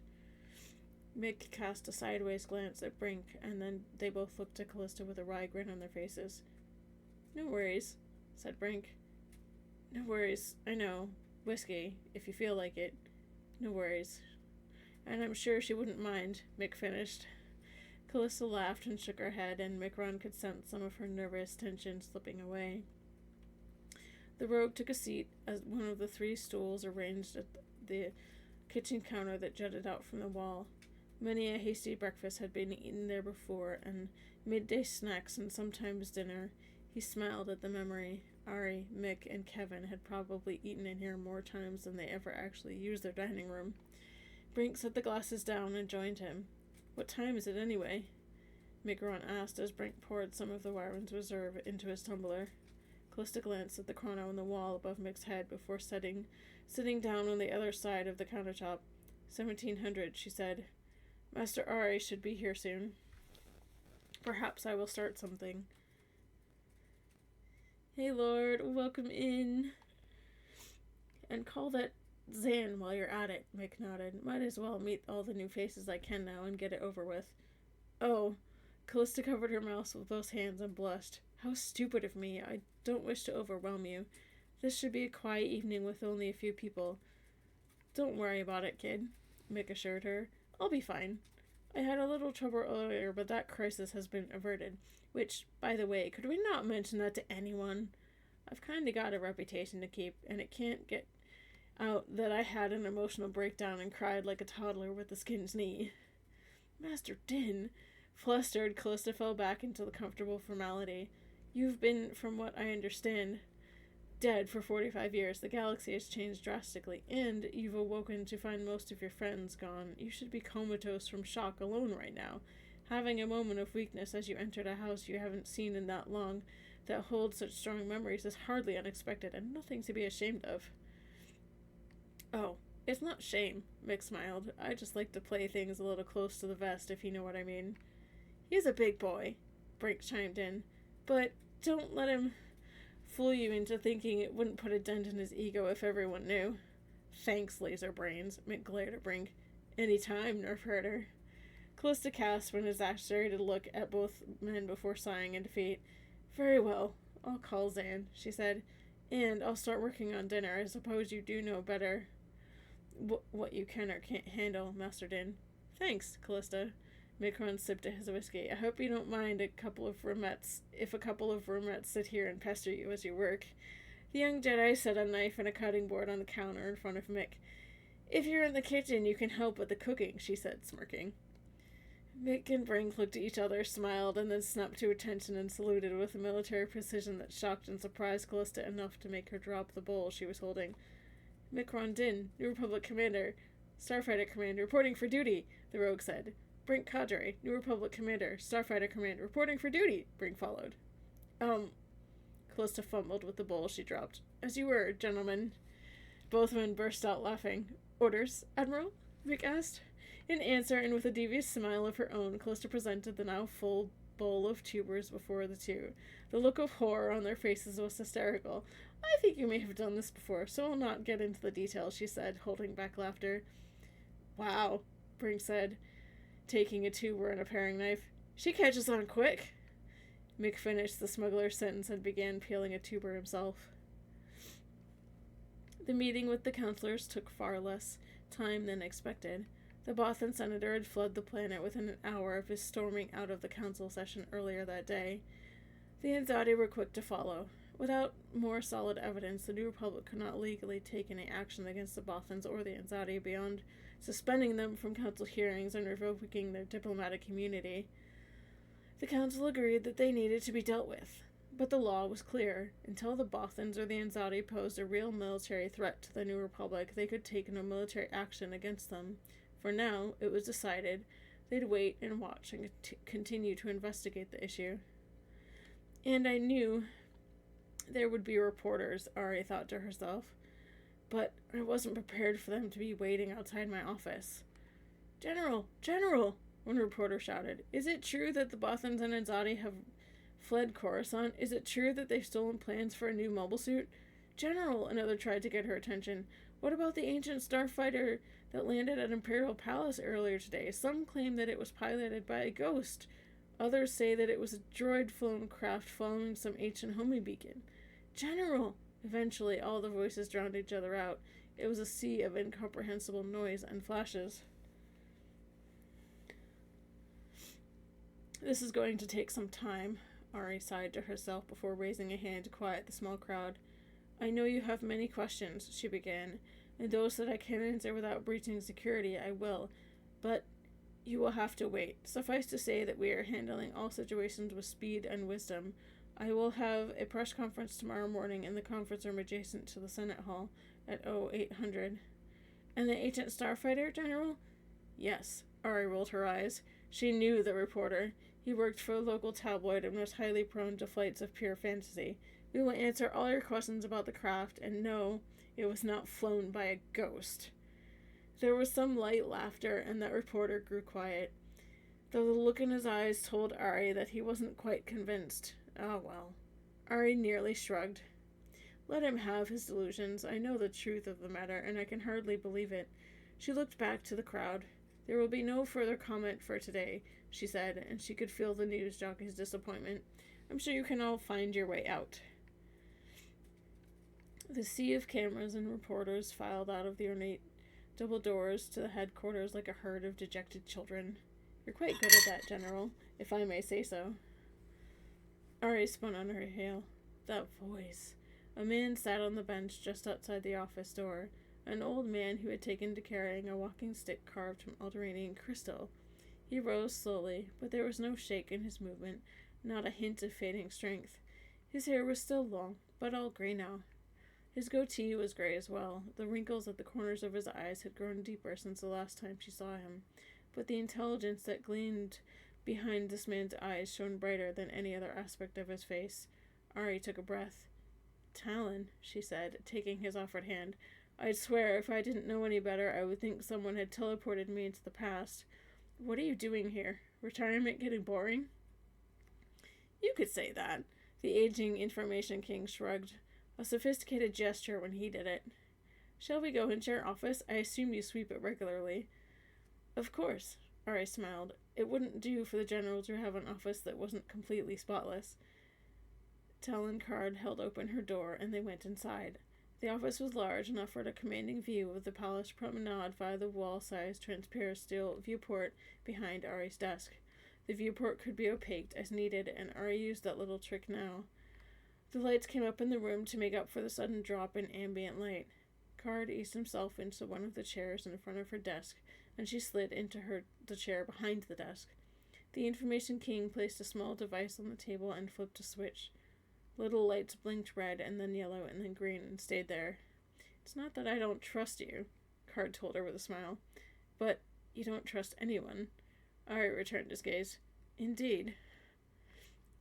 Mick cast a sideways glance at Brink, and then they both looked at Callista with a wry grin on their faces. No worries, said Brink. No worries, I know. Whiskey, if you feel like it. No worries. And I'm sure she wouldn't mind, Mick finished. Callista laughed and shook her head, and Micron could sense some of her nervous tension slipping away. The rogue took a seat at one of the 3 stools arranged at the kitchen counter that jutted out from the wall. Many a hasty breakfast had been eaten there before, and midday snacks and sometimes dinner. He smiled at the memory. Ari, Mick, and Kevin had probably eaten in here more times than they ever actually used their dining room. Brink set the glasses down and joined him. What time is it anyway? Micron asked as Brink poured some of the Wyron's Reserve into his tumbler. Callista glanced at the chrono on the wall above Mick's head before sitting down on the other side of the countertop. 1700, she said. Master Ari should be here soon. Perhaps I will start something. Hey, Lord, welcome in. And call that Zan while you're at it, Mick nodded. Might as well meet all the new faces I can now and get it over with. Oh, Callista covered her mouth with both hands and blushed. How stupid of me. I don't wish to overwhelm you. This should be a quiet evening with only a few people. Don't worry about it, kid, Mick assured her. I'll be fine. I had a little trouble earlier, but that crisis has been averted. Which, by the way, could we not mention that to anyone? I've kind of got a reputation to keep, and it can't get out that I had an emotional breakdown and cried like a toddler with a skinned knee. Master Din, flustered, Callista fell back into the comfortable formality. You've been, from what I understand, dead for 45 years. The galaxy has changed drastically, and you've awoken to find most of your friends gone. You should be comatose from shock alone right now. Having a moment of weakness as you entered a house you haven't seen in that long that holds such strong memories is hardly unexpected and nothing to be ashamed of. Oh, it's not shame, Mick smiled. I just like to play things a little close to the vest, if you know what I mean. He's a big boy, Brink chimed in, but don't let him fool you into thinking it wouldn't put a dent in his ego if everyone knew. Thanks, laser brains, Mick glared at Brink. Any time, nerf herder. Callista cast an exaggerated look at both men before sighing in defeat. Very well, I'll call Zan, she said, and I'll start working on dinner. I suppose you do know better what you can or can't handle, Master Din. Thanks, Callista. Micron sipped at his whiskey. I hope you don't mind if a couple of roommates sit here and pester you as you work. The young Jedi set a knife and a cutting board on the counter in front of Mick. If you're in the kitchen, you can help with the cooking, she said, smirking. Mick and Brink looked at each other, smiled, and then snapped to attention and saluted with a military precision that shocked and surprised Callista enough to make her drop the bowl she was holding. Micron Din, New Republic Commander, Starfighter Command, reporting for duty, the rogue said. Brink Cadre, New Republic Commander, Starfighter Command, reporting for duty, Brink followed. Callista fumbled with the bowl she dropped. As you were, gentlemen. Both men burst out laughing. Orders, Admiral? Mick asked. In answer, and with a devious smile of her own, Callista presented the now full bowl of tubers before the two. The look of horror on their faces was hysterical. I think you may have done this before, so I'll not get into the details, she said, holding back laughter. Wow, Brink said, taking a tuber and a paring knife. She catches on quick. Mick finished the smuggler's sentence and began peeling a tuber himself. The meeting with the counselors took far less time than expected. The Bothan senator had fled the planet within an hour of his storming out of the council session earlier that day. The Anzadi were quick to follow. Without more solid evidence, the New Republic could not legally take any action against the Bothans or the Anzadi beyond suspending them from council hearings and revoking their diplomatic immunity. The council agreed that they needed to be dealt with. But the law was clear. Until the Bothans or the Anzati posed a real military threat to the New Republic, they could take no military action against them. For now, it was decided they'd wait and watch and continue to investigate the issue. And I knew there would be reporters, Ari thought to herself, but I wasn't prepared for them to be waiting outside my office. General! General! One reporter shouted. Is it true that the Bothans and Anzati have fled Coruscant? Is it true that they've stolen plans for a new mobile suit? General! Another tried to get her attention. What about the ancient starfighter that landed at Imperial Palace earlier today? Some claim that it was piloted by a ghost. Others say that it was a droid-flown craft following some ancient homing beacon. General! Eventually, all the voices drowned each other out. It was a sea of incomprehensible noise and flashes. This is going to take some time, Ari sighed to herself before raising a hand to quiet the small crowd. I know you have many questions, she began, and those that I can't answer without breaching security, I will. But you will have to wait. Suffice to say that we are handling all situations with speed and wisdom. I will have a press conference tomorrow morning in the conference room adjacent to the Senate Hall at 0800. And the ancient starfighter, General? Yes. Ari rolled her eyes. She knew the reporter. He worked for a local tabloid and was highly prone to flights of pure fantasy. We will answer all your questions about the craft, and no, it was not flown by a ghost. There was some light laughter, and that reporter grew quiet, though the look in his eyes told Ari that he wasn't quite convinced. Ah, well. Ari nearly shrugged. Let him have his delusions. I know the truth of the matter, and I can hardly believe it. She looked back to the crowd. There will be no further comment for today, she said, and she could feel the news jockey's disappointment. I'm sure you can all find your way out. The sea of cameras and reporters filed out of the ornate double doors to the headquarters like a herd of dejected children. You're quite good at that, General, if I may say so. Ari spun on her heel. That voice. A man sat on the bench just outside the office door. An old man who had taken to carrying a walking stick carved from Alderaanian crystal. He rose slowly, but there was no shake in his movement, not a hint of fading strength. His hair was still long, but all gray now. His goatee was gray as well. The wrinkles at the corners of his eyes had grown deeper since the last time she saw him, but the intelligence that gleamed behind this man's eyes shone brighter than any other aspect of his face. Ari took a breath. Talon, she said, taking his offered hand. I'd swear if I didn't know any better, I would think someone had teleported me into the past. What are you doing here? Retirement getting boring? You could say that. The aging information king shrugged, a sophisticated gesture when he did it. Shall we go into your office? I assume you sweep it regularly. Of course, Ari smiled. It wouldn't do for the general to have an office that wasn't completely spotless. Talon Card held open her door, and they went inside. The office was large and offered a commanding view of the palace promenade via the wall-sized transparent steel viewport behind Ari's desk. The viewport could be opaqued as needed, and Ari used that little trick now. The lights came up in the room to make up for the sudden drop in ambient light. Card eased himself into one of the chairs in front of her desk, and she slid into the chair behind the desk. The Information King placed a small device on the table and flipped a switch. Little lights blinked red and then yellow and then green and stayed there. It's not that I don't trust you, Card told her with a smile, but you don't trust anyone. Ari returned his gaze. Indeed.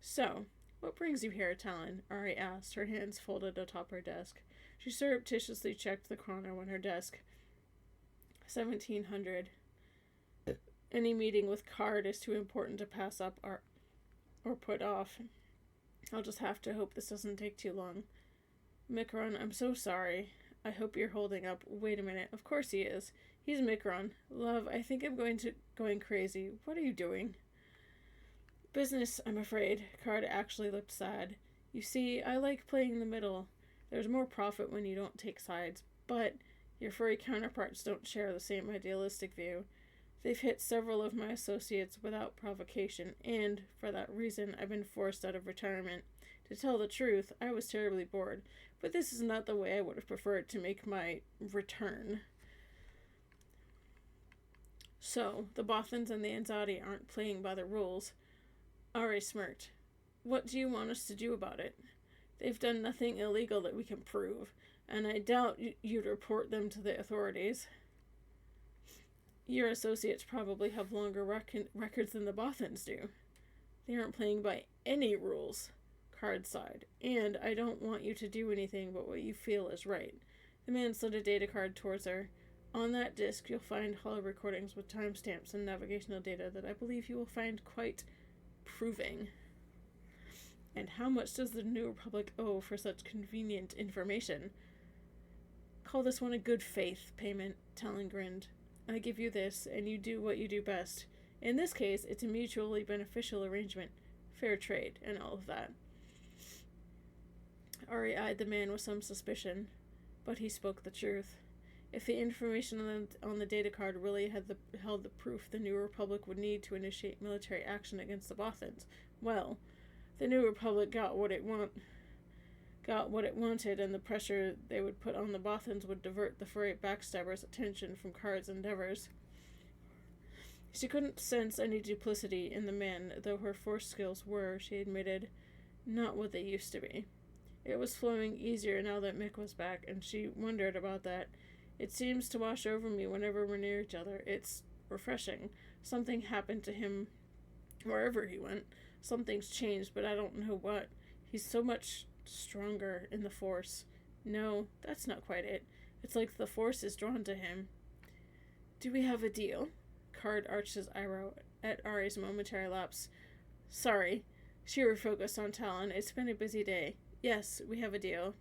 So, what brings you here, Talon? Ari asked, her hands folded atop her desk. She surreptitiously checked the chrono on her desk. 1700. Any meeting with Card is too important to pass up or put off. I'll just have to hope this doesn't take too long. Micron, I'm so sorry. I hope you're holding up. Wait a minute. Of course he is. He's Micron. Love, I think I'm going crazy. What are you doing? Business, I'm afraid. Card actually looked sad. You see, I like playing the middle. There's more profit when you don't take sides, but your furry counterparts don't share the same idealistic view. They've hit several of my associates without provocation, and, for that reason, I've been forced out of retirement. To tell the truth, I was terribly bored, but this is not the way I would have preferred to make my return. So, the Bothans and the Anzati aren't playing by the rules. Ari smirked. What do you want us to do about it? They've done nothing illegal that we can prove, and I doubt you'd report them to the authorities. Your associates probably have longer records than the Bothans do. They aren't playing by any rules. Card sighed. And I don't want you to do anything but what you feel is right. The man slid a data card towards her. On that disk, you'll find holo recordings with timestamps and navigational data that I believe you will find quite proving. And how much does the New Republic owe for such convenient information? Call this one a good faith payment, Talon grinned. I give you this, and you do what you do best. In this case, it's a mutually beneficial arrangement. Fair trade, and all of that. Ari eyed the man with some suspicion, but he spoke the truth. If the information on the data card really held the proof the New Republic would need to initiate military action against the Bothans, well, the New Republic got what it wanted, and the pressure they would put on the Bothans would divert the furry backstabbers' attention from Card's endeavors. She couldn't sense any duplicity in the man, though her force skills were, she admitted, not what they used to be. It was flowing easier now that Mick was back, and she wondered about that. It seems to wash over me whenever we're near each other. It's refreshing. Something happened to him wherever he went. Something's changed, but I don't know what. He's so much stronger in the Force. No, that's not quite it. It's like the Force is drawn to him. Do we have a deal? Card arched his eyebrow at Ari's momentary lapse. Sorry. She refocused on Talon. It's been a busy day. Yes, we have a deal.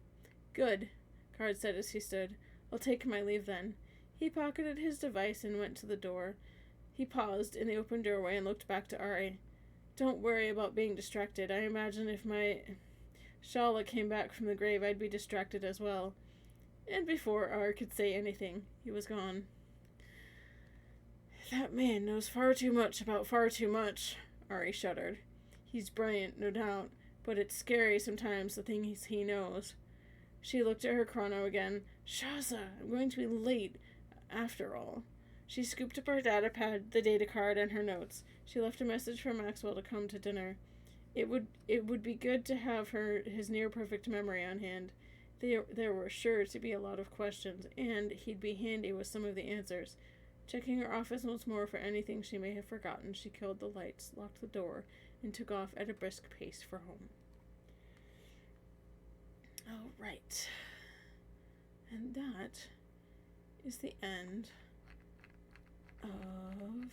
Good, Card said as he stood. I'll take my leave then. He pocketed his device and went to the door. He paused in the open doorway and looked back to Ari. Don't worry about being distracted. I imagine if my Shala came back from the grave, I'd be distracted as well. And before Ari could say anything, he was gone. That man knows far too much about far too much, Ari shuddered. He's brilliant, no doubt, but it's scary sometimes, the things he knows. She looked at her chrono again. Shaza, I'm going to be late, after all. She scooped up her data pad, the data card, and her notes. She left a message for Maxwell to come to dinner. It would be good to have his near-perfect memory on hand. There were sure to be a lot of questions, and he'd be handy with some of the answers. Checking her office once more for anything she may have forgotten, she killed the lights, locked the door, and took off at a brisk pace for home. All right. And that is the end of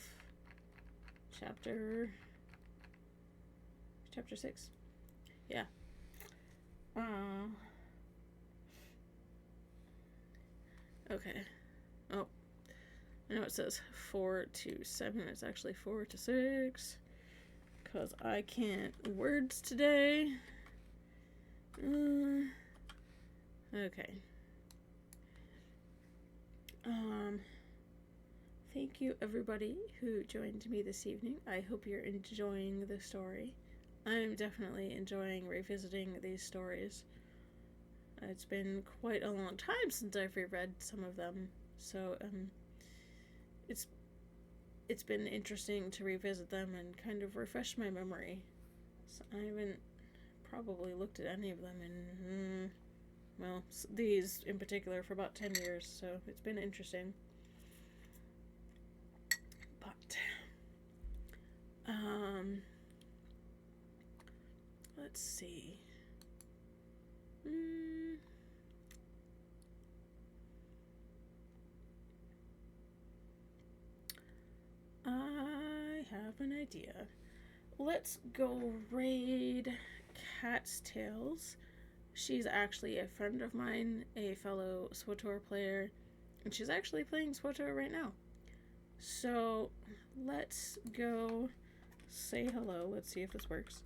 chapter 6. Yeah. Okay. Oh. I know it says 4 to 7. It's actually 4 to 6. Because I can't words today. Okay. Thank you everybody who joined me this evening. I hope you're enjoying the story. I'm definitely enjoying revisiting these stories. It's been quite a long time since I've reread some of them, so it's been interesting to revisit them and kind of refresh my memory. So I haven't probably looked at any of them in, these in particular for about 10 years, so it's been interesting. But, let's see. I have an idea. Let's go raid Cat's Tales. She's actually a friend of mine, a fellow SWTOR player, and she's actually playing SWTOR right now. So let's go say hello. Let's see if this works.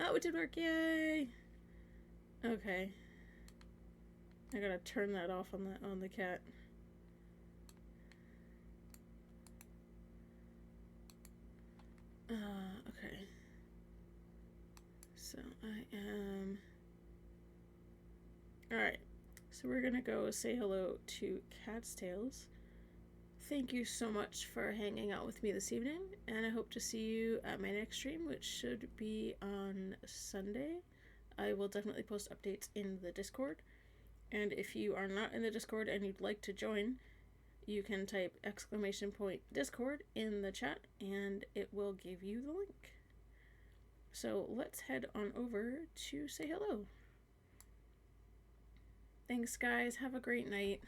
Oh, it did work! Yay! Okay. I gotta turn that off on the cat. Okay. So I am... Alright. So we're gonna go say hello to Cat's Tales thank you so much for hanging out with me this evening, and I hope to see you at my next stream, which should be on Sunday. I will definitely post updates in the Discord, and if you are not in the Discord and you'd like to join, you can type !Discord in the chat and it will give you the link. So let's head on over to say hello. Thanks, guys. Have a great night.